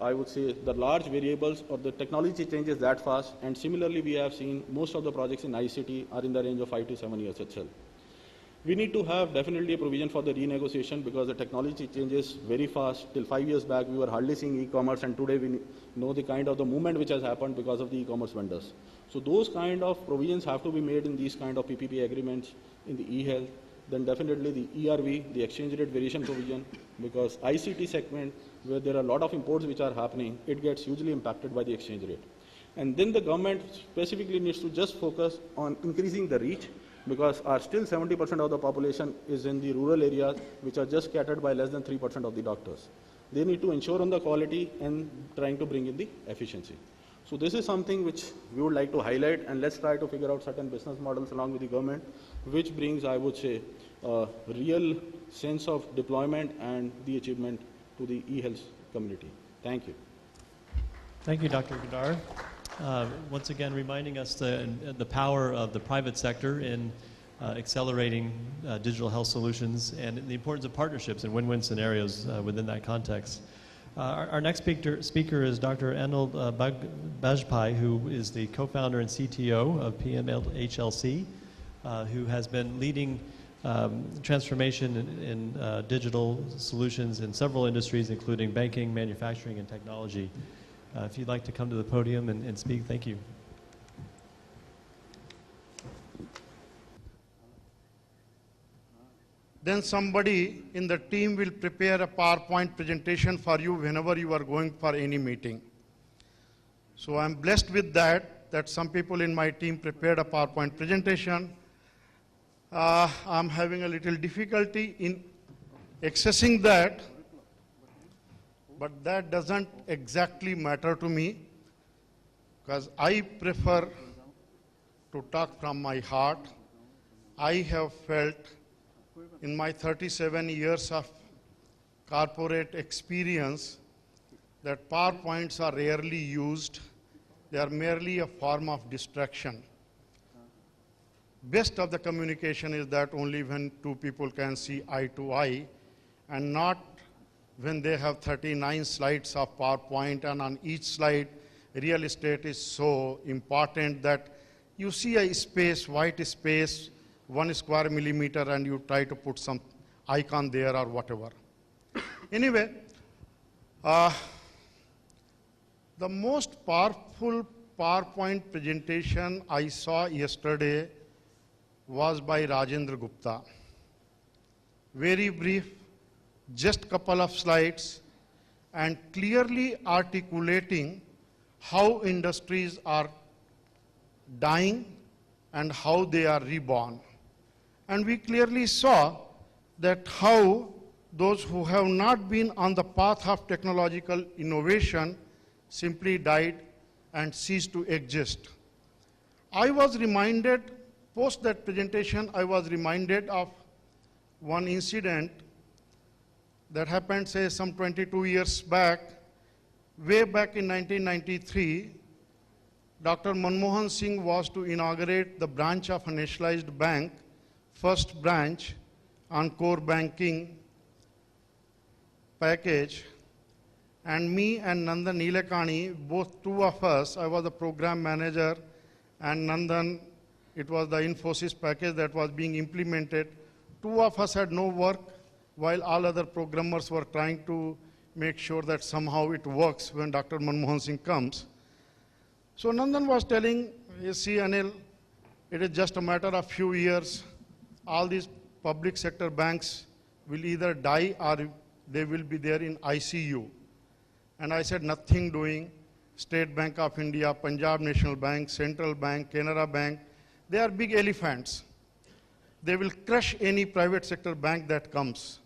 G: I would say, the large variables or the technology changes that fast. And similarly, we have seen most of the projects in ICT are in the range of 5 to 7 years itself. We need to have definitely a provision for the renegotiation because the technology changes very fast. Till 5 years back, we were hardly seeing e-commerce, and today we know the kind of the movement which has happened because of the e-commerce vendors. So those kind of provisions have to be made in these kind of PPP agreements in the e-health. Then definitely the ERV, the exchange rate variation provision, because ICT segment, where there are a lot of imports which are happening, it gets hugely impacted by the exchange rate. And then the government specifically needs to just focus on increasing the reach, because still 70% of the population is in the rural areas, which are just catered by less than 3% of the doctors. They need to ensure on the quality and trying to bring in the efficiency. So this is something which we would like to highlight, and let's try to figure out certain business models along with the government, which brings, I would say, a real sense of deployment and the achievement to the e-health community. Thank you.
B: Thank you, Dr. Gadar. Once again, reminding us the power of the private sector in accelerating digital health solutions and the importance of partnerships and win-win scenarios within that context. Our next speaker is Dr. Anil Bajpai, who is the co-founder and CTO of PMHLC, who has been leading transformation in digital solutions in several industries, including banking, manufacturing, and technology. If you'd like to come to the podium and speak, thank you.
H: Then somebody in the team will prepare a PowerPoint presentation for you whenever you are going for any meeting. So I'm blessed with that some people in my team prepared a PowerPoint presentation. I'm having a little difficulty in accessing that, but that doesn't exactly matter to me, because I prefer to talk from my heart. I have felt in my 37 years of corporate experience that PowerPoints are rarely used. They are merely a form of distraction. Best of the communication is that only when two people can see eye to eye, and not when they have 39 slides of PowerPoint, and on each slide, real estate is so important that you see a space, white space, 1 square millimeter, and you try to put some icon there or whatever. Anyway, the most powerful PowerPoint presentation I saw yesterday was by Rajendra Gupta. Very brief, just couple of slides, and clearly articulating how industries are dying and how they are reborn. And we clearly saw that how those who have not been on the path of technological innovation simply died and ceased to exist. I was reminded, post that presentation, I was reminded of one incident that happened, say, some 22 years back. Way back in 1993, Dr. Manmohan Singh was to inaugurate the branch of a nationalized bank, first branch on core banking package. And me and Nandan Nilekani, both two of us, I was the program manager, and Nandan, it was the Infosys package that was being implemented. Two of us had no work, while all other programmers were trying to make sure that somehow it works when Dr. Manmohan Singh comes. So Nandan was telling, you see, Anil, it is just a matter of few years. All these public sector banks will either die or they will be there in ICU. And I said, nothing doing. State Bank of India, Punjab National Bank, Central Bank, Canara Bank, they are big elephants. They will crush any private sector bank that comes.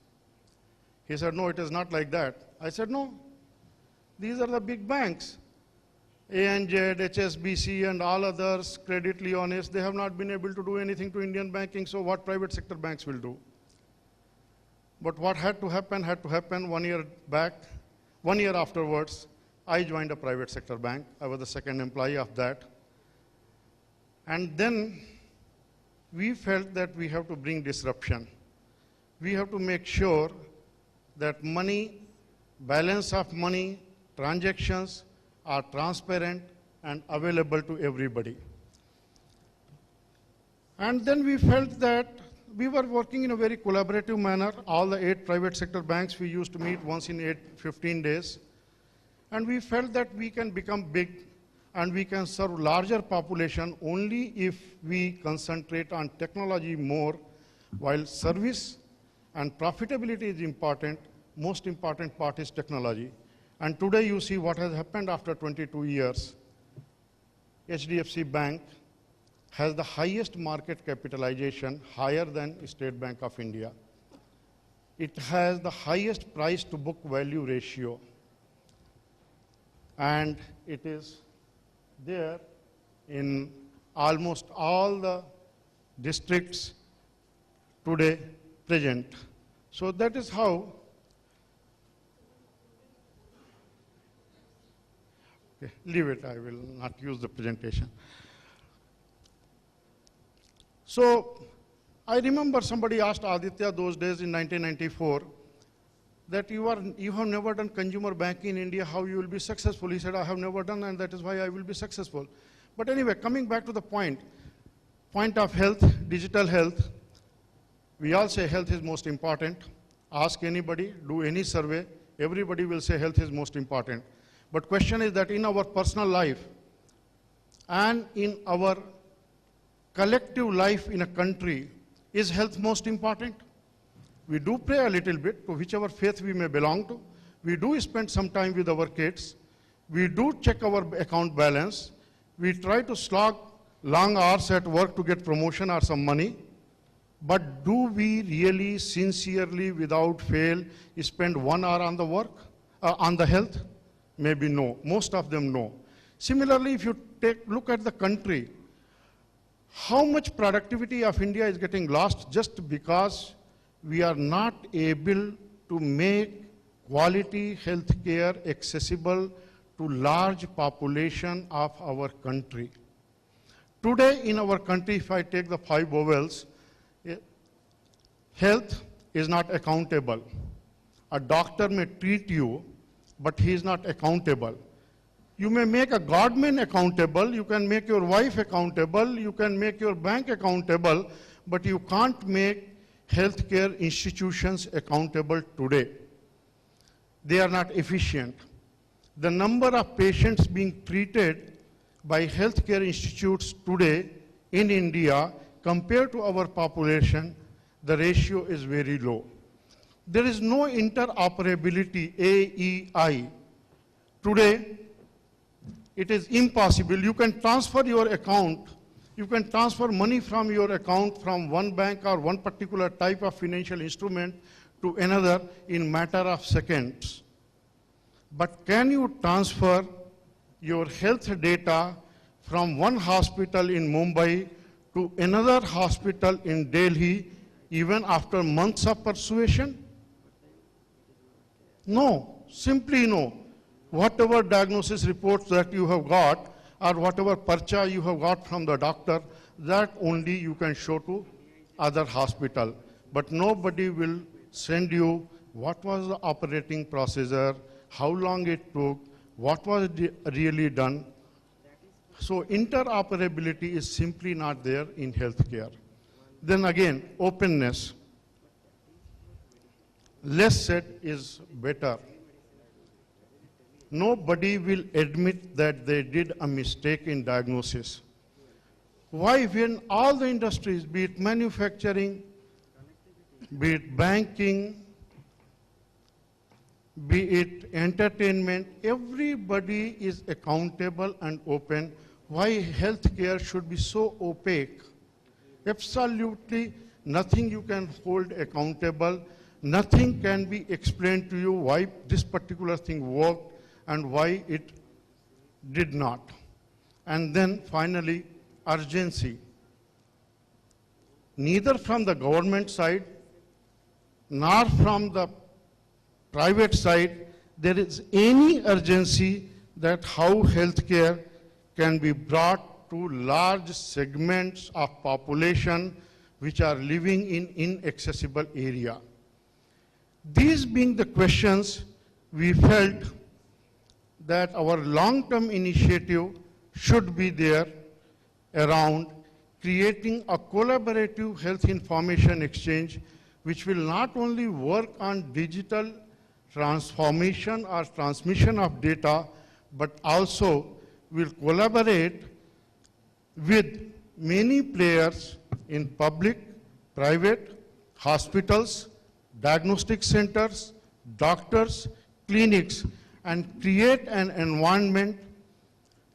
H: He said, no, it is not like that. I said, no, these are the big banks. ANZ, HSBC, and all others, Credit Lyonnais, they have not been able to do anything to Indian banking, so what private sector banks will do? But what had to happen 1 year back. 1 year afterwards, I joined a private sector bank. I was the second employee of that. And then we felt that we have to bring disruption. We have to make sure that money, balance of money, transactions are transparent and available to everybody. And then we felt that we were working in a very collaborative manner. All the 8 private sector banks, we used to meet once in 15 days. And we felt that we can become big and we can serve larger population only if we concentrate on technology more, while service and profitability is important. Most important part is technology. And today you see what has happened after 22 years. HDFC Bank has the highest market capitalization, higher than State Bank of India. It has the highest price to book value ratio. And it is there in almost all the districts today present. So that is how okay, leave it, I will not use the presentation. So I remember somebody asked Aditya those days in 1994 that you have never done consumer banking in India, how you will be successful. He said, I have never done, and that is why I will be successful. But anyway, coming back to the point of health, digital health, we all say health is most important. Ask anybody, do any survey, everybody will say health is most important. But question is that in our personal life and in our collective life in a country, is health most important? We do pray a little bit to whichever faith we may belong to. We do spend some time with our kids. We do check our account balance. We try to slog long hours at work to get promotion or some money. But do we really sincerely, without fail, spend 1 hour on the work, on the health? Maybe no. Most of them no. Similarly, if you look at the country, how much productivity of India is getting lost just because we are not able to make quality health care accessible to large population of our country. Today in our country, if I take the 5 vowels, health is not accountable. A doctor may treat you, but he is not accountable. You may make a godman accountable, you can make your wife accountable, you can make your bank accountable, but you can't make healthcare institutions accountable today. They are not efficient. The number of patients being treated by healthcare institutes today in India compared to our population, the ratio is very low. There is no interoperability, AEI. Today, it is impossible. You can transfer your account, you can transfer money from your account from one bank or one particular type of financial instrument to another in matter of seconds. But can you transfer your health data from one hospital in Mumbai to another hospital in Delhi even after months of persuasion? No, simply no. Whatever diagnosis reports that you have got or whatever parcha you have got from the doctor, that only you can show to other hospital. But nobody will send you what was the operating procedure, how long it took, what was really done. So interoperability is simply not there in healthcare. Then again, openness. Less said is better. Nobody will admit that they did a mistake in diagnosis. Why, when all the industries, be it manufacturing, be it banking, be it entertainment, everybody is accountable and open. Why healthcare should be so opaque? Absolutely nothing you can hold accountable, nothing can be explained to you why this particular thing worked and why it did not. And then finally, urgency. Neither from the government side nor from the private side there is any urgency that how healthcare can be brought to large segments of population which are living in inaccessible area. These being the questions, we felt that our long-term initiative should be there around creating a collaborative health information exchange which will not only work on digital transformation or transmission of data, but also will collaborate with many players in public, private, hospitals, diagnostic centers, doctors, clinics, and create an environment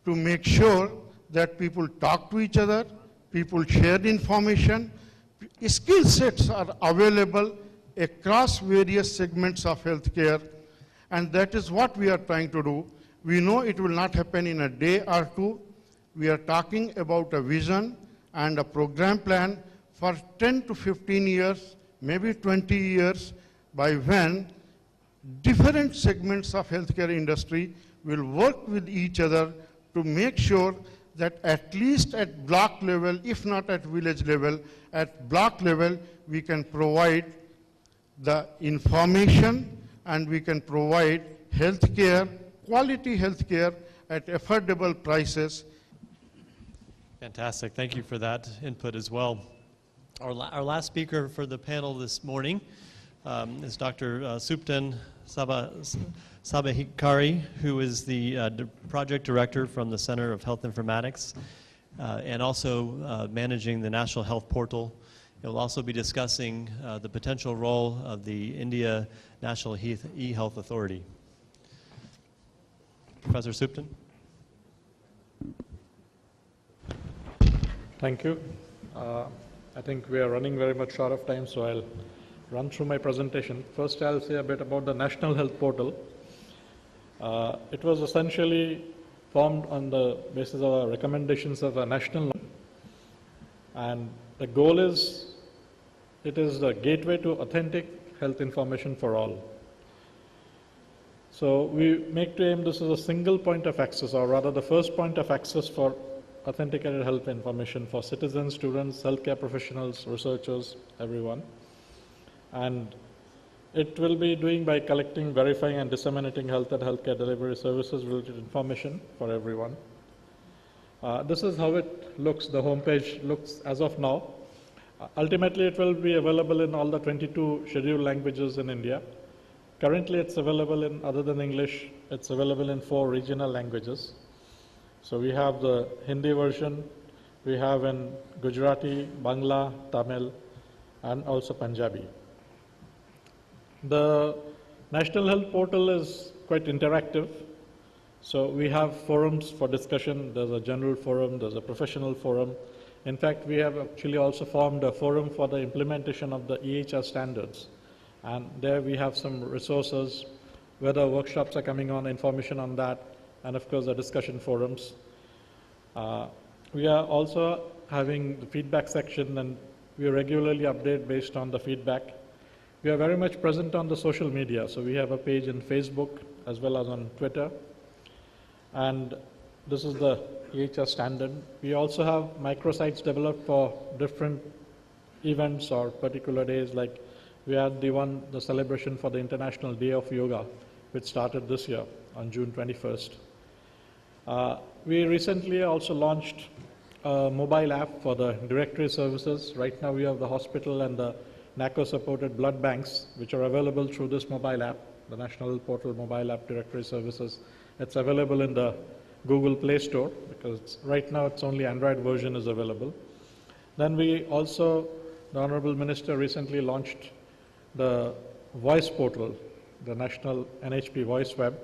H: to make sure that people talk to each other, people share information, skill sets are available across various segments of healthcare, and that is what we are trying to do. We know it will not happen in a day or two. We are talking about a vision and a program plan for 10 to 15 years, maybe 20 years, by when different segments of healthcare industry will work with each other to make sure that at least at block level, if not at village level, at block level, we can provide the information and we can provide healthcare, quality healthcare at affordable prices.
B: Fantastic. Thank you for that input as well. Our last speaker for the panel this morning is Dr. Suptan Sabahikari, who is the project director from the Center of Health Informatics and also managing the National Health Portal. He'll also be discussing the potential role of the India National E-Health Authority. Professor Suptan.
I: Thank you. I think we are running very much short of time, so I'll run through my presentation. First, I'll say a bit about the National Health Portal. It was essentially formed on the basis of recommendations of a national law. And the goal is, it is the gateway to authentic health information for all. So we make to aim this is a single point of access, or rather the first point of access for authenticated health information for citizens, students, healthcare professionals, researchers, everyone. And it will be doing by collecting, verifying, and disseminating health and healthcare delivery services related information for everyone. This is how it looks. The homepage looks as of now. Ultimately, it will be available in all the 22 scheduled languages in India. Currently, it's available in, other than English, it's available in 4 regional languages. So we have the Hindi version, we have in Gujarati, Bangla, Tamil, and also Punjabi. The National Health Portal is quite interactive. So we have forums for discussion. There's a general forum, there's a professional forum. In fact, we have actually also formed a forum for the implementation of the EHR standards. And there we have some resources, whether workshops are coming on, information on that, and of course the discussion forums. We are also having the feedback section, and we regularly update based on the feedback. We are very much present on the social media, so we have a page in Facebook as well as on Twitter. And this is the EHR standard. We also have microsites developed for different events or particular days, like we had the celebration for the International Day of Yoga, which started this year on June 21st. We recently also launched a mobile app for the directory services. Right now we have the hospital and the NACO-supported blood banks, which are available through this mobile app, the National Portal Mobile App Directory Services. It's available in the Google Play Store, because right now it's only Android version is available. Then we also, the Honorable Minister recently launched the Voice Portal, the National NHP Voice Web.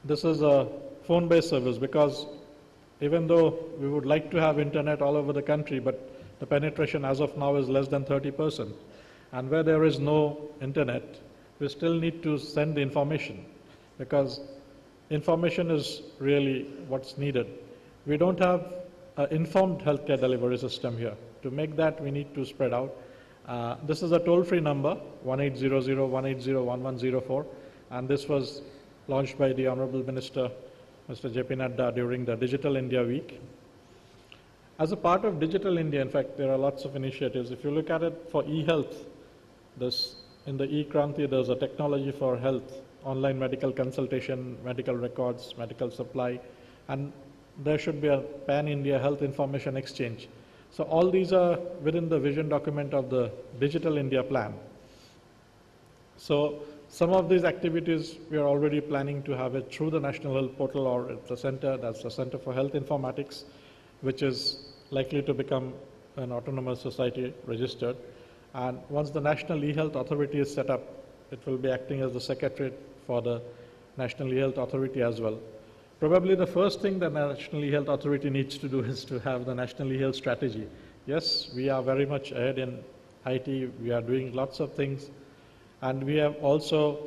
I: This is a phone-based service, because even though we would like to have internet all over the country, but the penetration as of now is less than 30%. And where there is no internet, we still need to send the information, because information is really what's needed. We don't have an informed healthcare delivery system here. To make that, we need to spread out. This is a toll-free number, 1-800-180-1104, and this was launched by the Honorable Minister, Mr. J.P. Nadda, during the Digital India Week. As a part of Digital India, in fact, there are lots of initiatives. If you look at it for e-health, in the e-Kranti, there's a technology for health, online medical consultation, medical records, medical supply, and there should be a pan-India health information exchange So all these are within the vision document of the Digital India Plan. So some of these activities we are already planning to have it through the National Health Portal or at the center, that's the Center for Health Informatics, which is likely to become an autonomous society registered. And once the National E-Health Authority is set up, it will be acting as the secretariat for the National E-Health Authority as well. Probably the first thing the National E-Health Authority needs to do is to have the National E-Health Strategy. Yes, we are very much ahead in IT, we are doing lots of things, and we have also,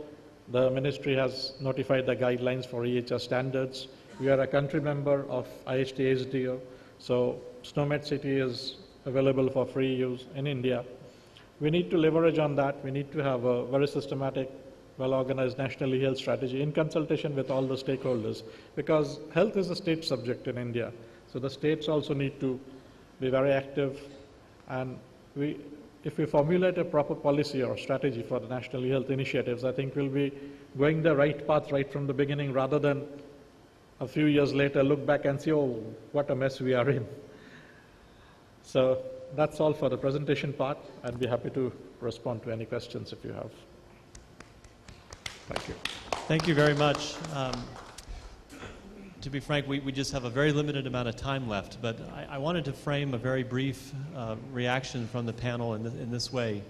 I: the ministry has notified the guidelines for EHS standards. We are a country member of IHT-HDO, so SNOMED City is available for free use in India. We need to leverage on that. We need to have a very systematic, well-organized national e-health strategy in consultation with all the stakeholders, because health is a state subject in India. So the states also need to be very active, and if we formulate a proper policy or strategy for the national e-health initiatives, I think we'll be going the right path right from the beginning, rather than a few years later look back and see, oh, what a mess we are in. So that's all for the presentation part. I'd be happy to respond to any questions if you have. Thank you.
B: Thank you very much. To be frank, we just have a very limited amount of time left, but I wanted to frame a very brief reaction from the panel in this way.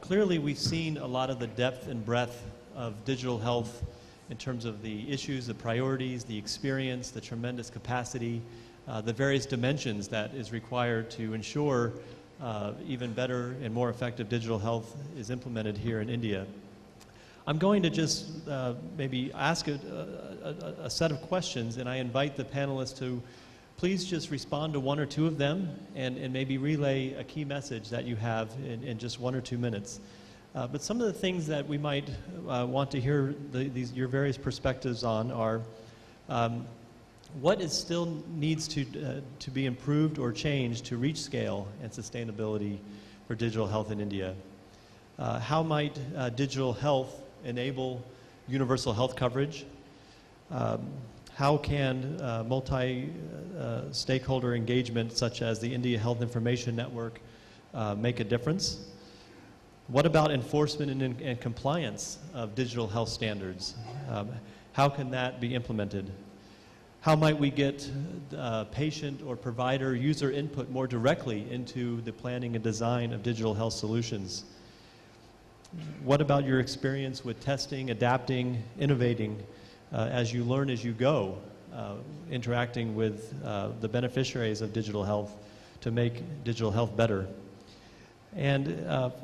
B: Clearly, we've seen a lot of the depth and breadth of digital health in terms of the issues, the priorities, the experience, the tremendous capacity, the various dimensions that is required to ensure even better and more effective digital health is implemented here in India. I'm going to just maybe ask a set of questions, and I invite the panelists to please just respond to one or two of them and maybe relay a key message that you have in just 1 or 2 minutes. But some of the things that we might want to hear your various perspectives on are what is still needs to be improved or changed to reach scale and sustainability for digital health in India? How might digital health enable universal health coverage? How can multi-stakeholder engagement such as the India Health Information Network make a difference? What about enforcement and compliance of digital health standards? How can that be implemented? How might we get patient or provider user input more directly into the planning and design of digital health solutions? What about your experience with testing, adapting, innovating as you learn as you go, interacting with the beneficiaries of digital health to make digital health better? And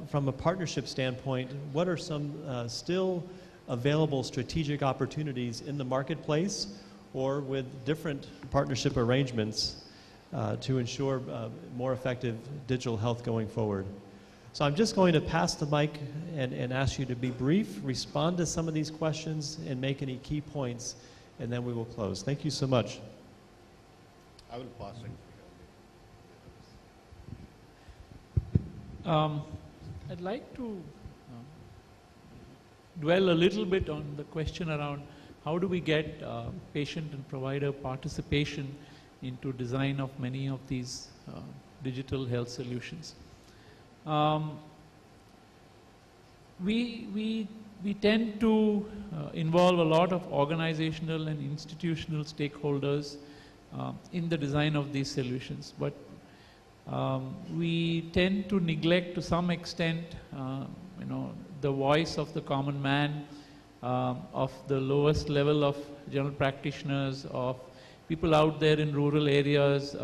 B: from a partnership standpoint, what are some still available strategic opportunities in the marketplace or with different partnership arrangements to ensure more effective digital health going forward? So I'm just going to pass the mic and ask you to be brief, respond to some of these questions, and make any key points, and then we will close. Thank you so much.
F: I will pass it.
E: I'd like to dwell a little bit on the question around how do we get patient and provider participation into design of many of these digital health solutions. We tend to involve a lot of organizational and institutional stakeholders in the design of these solutions, but we tend to neglect to some extent the voice of the common man, of the lowest level of general practitioners, of people out there in rural areas,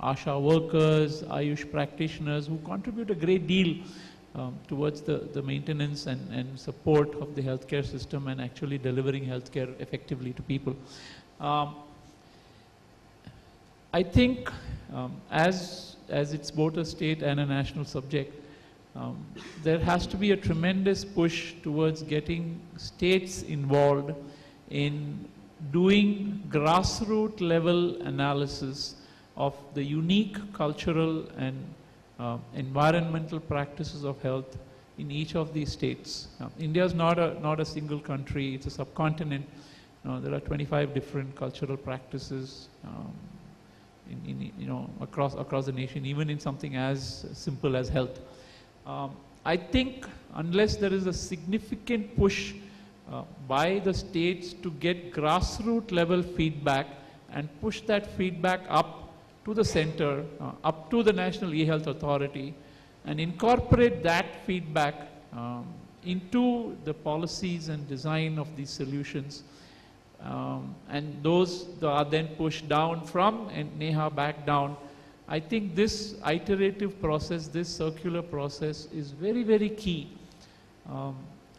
E: ASHA workers, Ayush practitioners who contribute a great deal towards the maintenance and support of the healthcare system and actually delivering healthcare effectively to people. I think as it's both a state and a national subject, there has to be a tremendous push towards getting states involved in doing grassroots level analysis of the unique cultural and environmental practices of health in each of these states. India is not a single country, it's a subcontinent. There are 25 different cultural practices in across the nation, even in something as simple as health. I think unless there is a significant push by the states to get grassroots level feedback and push that feedback up to the center, up to the National E-Health Authority, and incorporate that feedback into the policies and design of these solutions. And those are then pushed down from NEHA back down. I think this iterative process, this circular process is very, very key.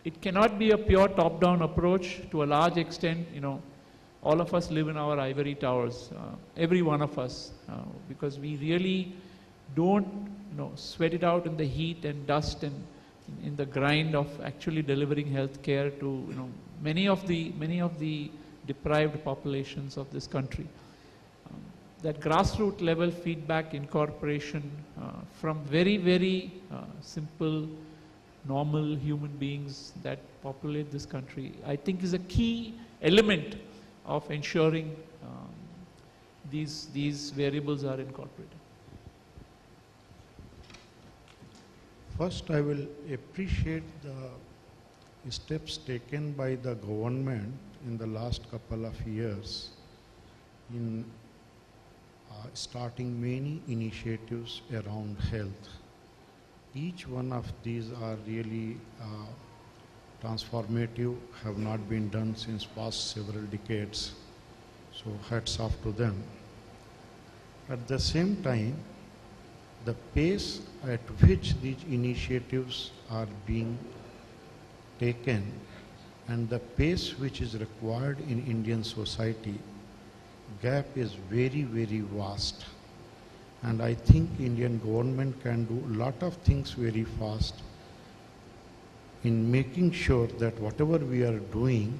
E: It cannot be a pure top-down approach. To a large extent, all of us live in our ivory towers, every one of us, because we really don't sweat it out in the heat and dust and in the grind of actually delivering health care to many of the deprived populations of this country. That grassroots level feedback incorporation from very, very simple, normal human beings that populate this country, I think is a key element of ensuring these variables are incorporated.
H: First, I will appreciate the steps taken by the government in the last couple of years in starting many initiatives around health. Each one of these are really transformative, have not been done since past several decades. So hats off to them. At the same time, the pace at which these initiatives are being taken and the pace which is required in Indian society, gap is very, very vast. And I think Indian government can do a lot of things very fast in making sure that whatever we are doing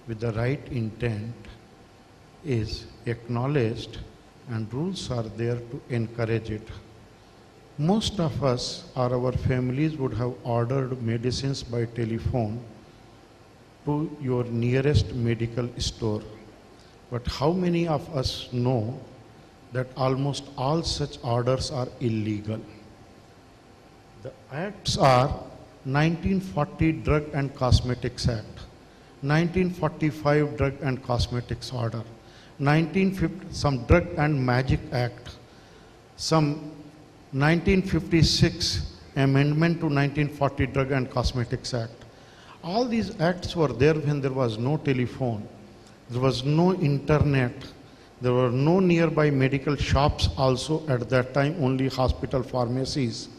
H: with the right intent is acknowledged and rules are there to encourage it. Most of us or our families would have ordered medicines by telephone to your nearest medical store. But how many of us know that almost all such orders are illegal? The acts are 1940 Drug and Cosmetics Act, 1945 Drug and Cosmetics Order, 1950 some Drug and Magic Act, some 1956 amendment to 1940 Drug and Cosmetics Act. All these acts were there when there was no telephone, there was no internet, there were no nearby medical shops also at that time, only hospital pharmacies.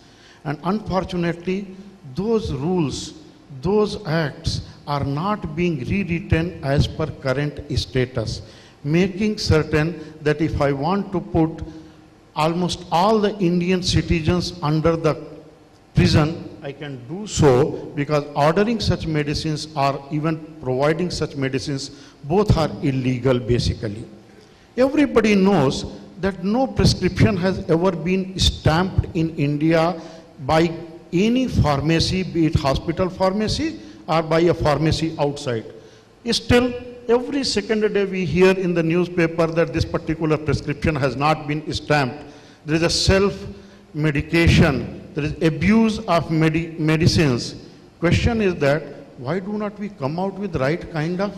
H: And unfortunately, those rules, those acts are not being rewritten as per current status, making certain that if I want to put almost all the Indian citizens under the prison, I can do so, because ordering such medicines or even providing such medicines, both are illegal basically. Everybody knows that no prescription has ever been stamped in India by any pharmacy, be it hospital pharmacy or by a pharmacy outside. Still, every second day we hear in the newspaper that this particular prescription has not been stamped. There is a self-medication, there is abuse of medicines. Question is that why do not we come out with the right kind of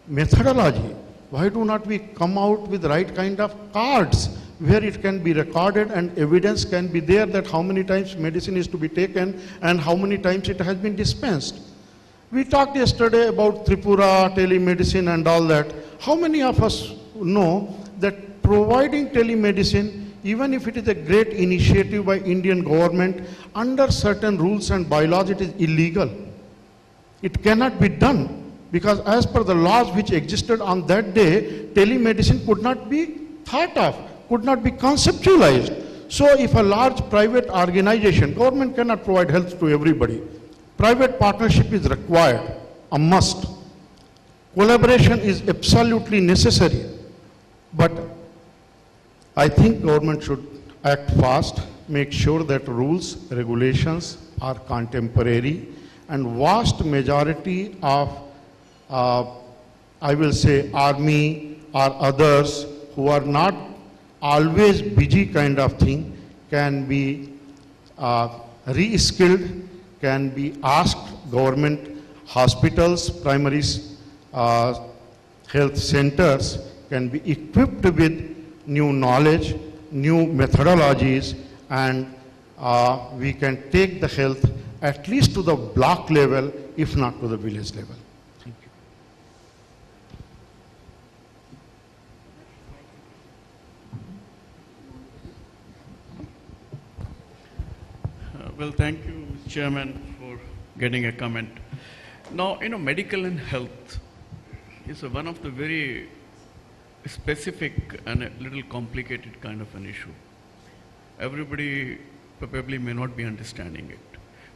H: methodology? Why do not we come out with the right kind of cards where it can be recorded and evidence can be there that how many times medicine is to be taken and how many times it has been dispensed? We talked yesterday about Tripura, telemedicine and all that. How many of us know that providing telemedicine, even if it is a great initiative by Indian government, under certain rules and bylaws it is illegal. It cannot be done because as per the laws which existed on that day, telemedicine could not be thought of, could not be conceptualized. So if a large private organization, government cannot provide health to everybody. Private partnership is required, a must. Collaboration is absolutely necessary. But I think government should act fast, make sure that rules, regulations are contemporary, and vast majority of, I will say, army or others who are not always busy kind of thing can be re-skilled, can be asked government hospitals, primary health centers can be equipped with new knowledge, new methodologies, and we can take the health at least to the block level, if not to the village level. Thank you.
D: Well, thank you, Chairman, for getting a comment. Now, medical and health is one of the very specific and a little complicated kind of an issue. Everybody probably may not be understanding it.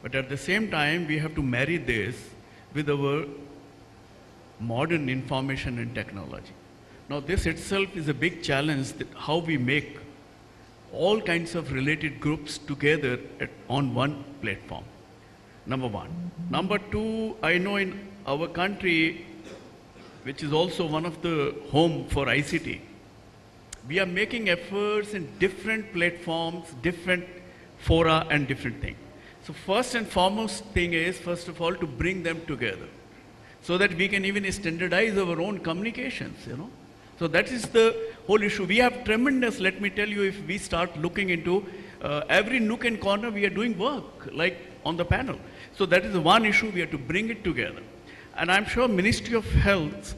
D: But at the same time, we have to marry this with our modern information and technology. Now, this itself is a big challenge, that how we make all kinds of related groups together on one platform, number one. Number two, I know in our country, which is also one of the home for ICT, we are making efforts in different platforms, different fora and different things. So first and foremost thing is, first of all, to bring them together so that we can even standardize our own communications, So that is the whole issue. We have tremendous, let me tell you, if we start looking into every nook and corner, we are doing work, like on the panel. So that is the one issue, we have to bring it together. And I'm sure Ministry of Health,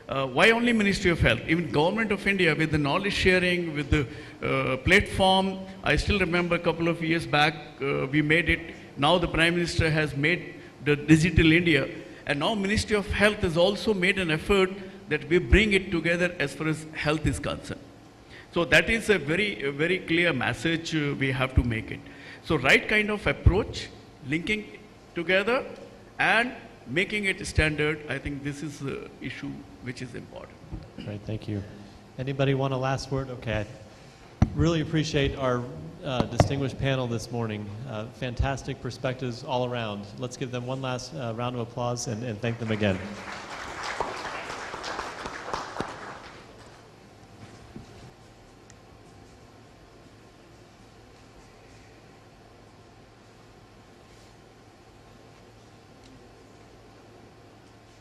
D: why only Ministry of Health? Even Government of India, with the knowledge sharing, with the platform, I still remember a couple of years back, we made it. Now the Prime Minister has made the Digital India. And now Ministry of Health has also made an effort that we bring it together as far as health is concerned. So that is a very clear message we have to make it. So right kind of approach, linking together and making it standard, I think this is the issue which is important.
B: Great, thank you. Anybody want a last word? Okay, I really appreciate our distinguished panel this morning. Fantastic perspectives all around. Let's give them one last round of applause and thank them again.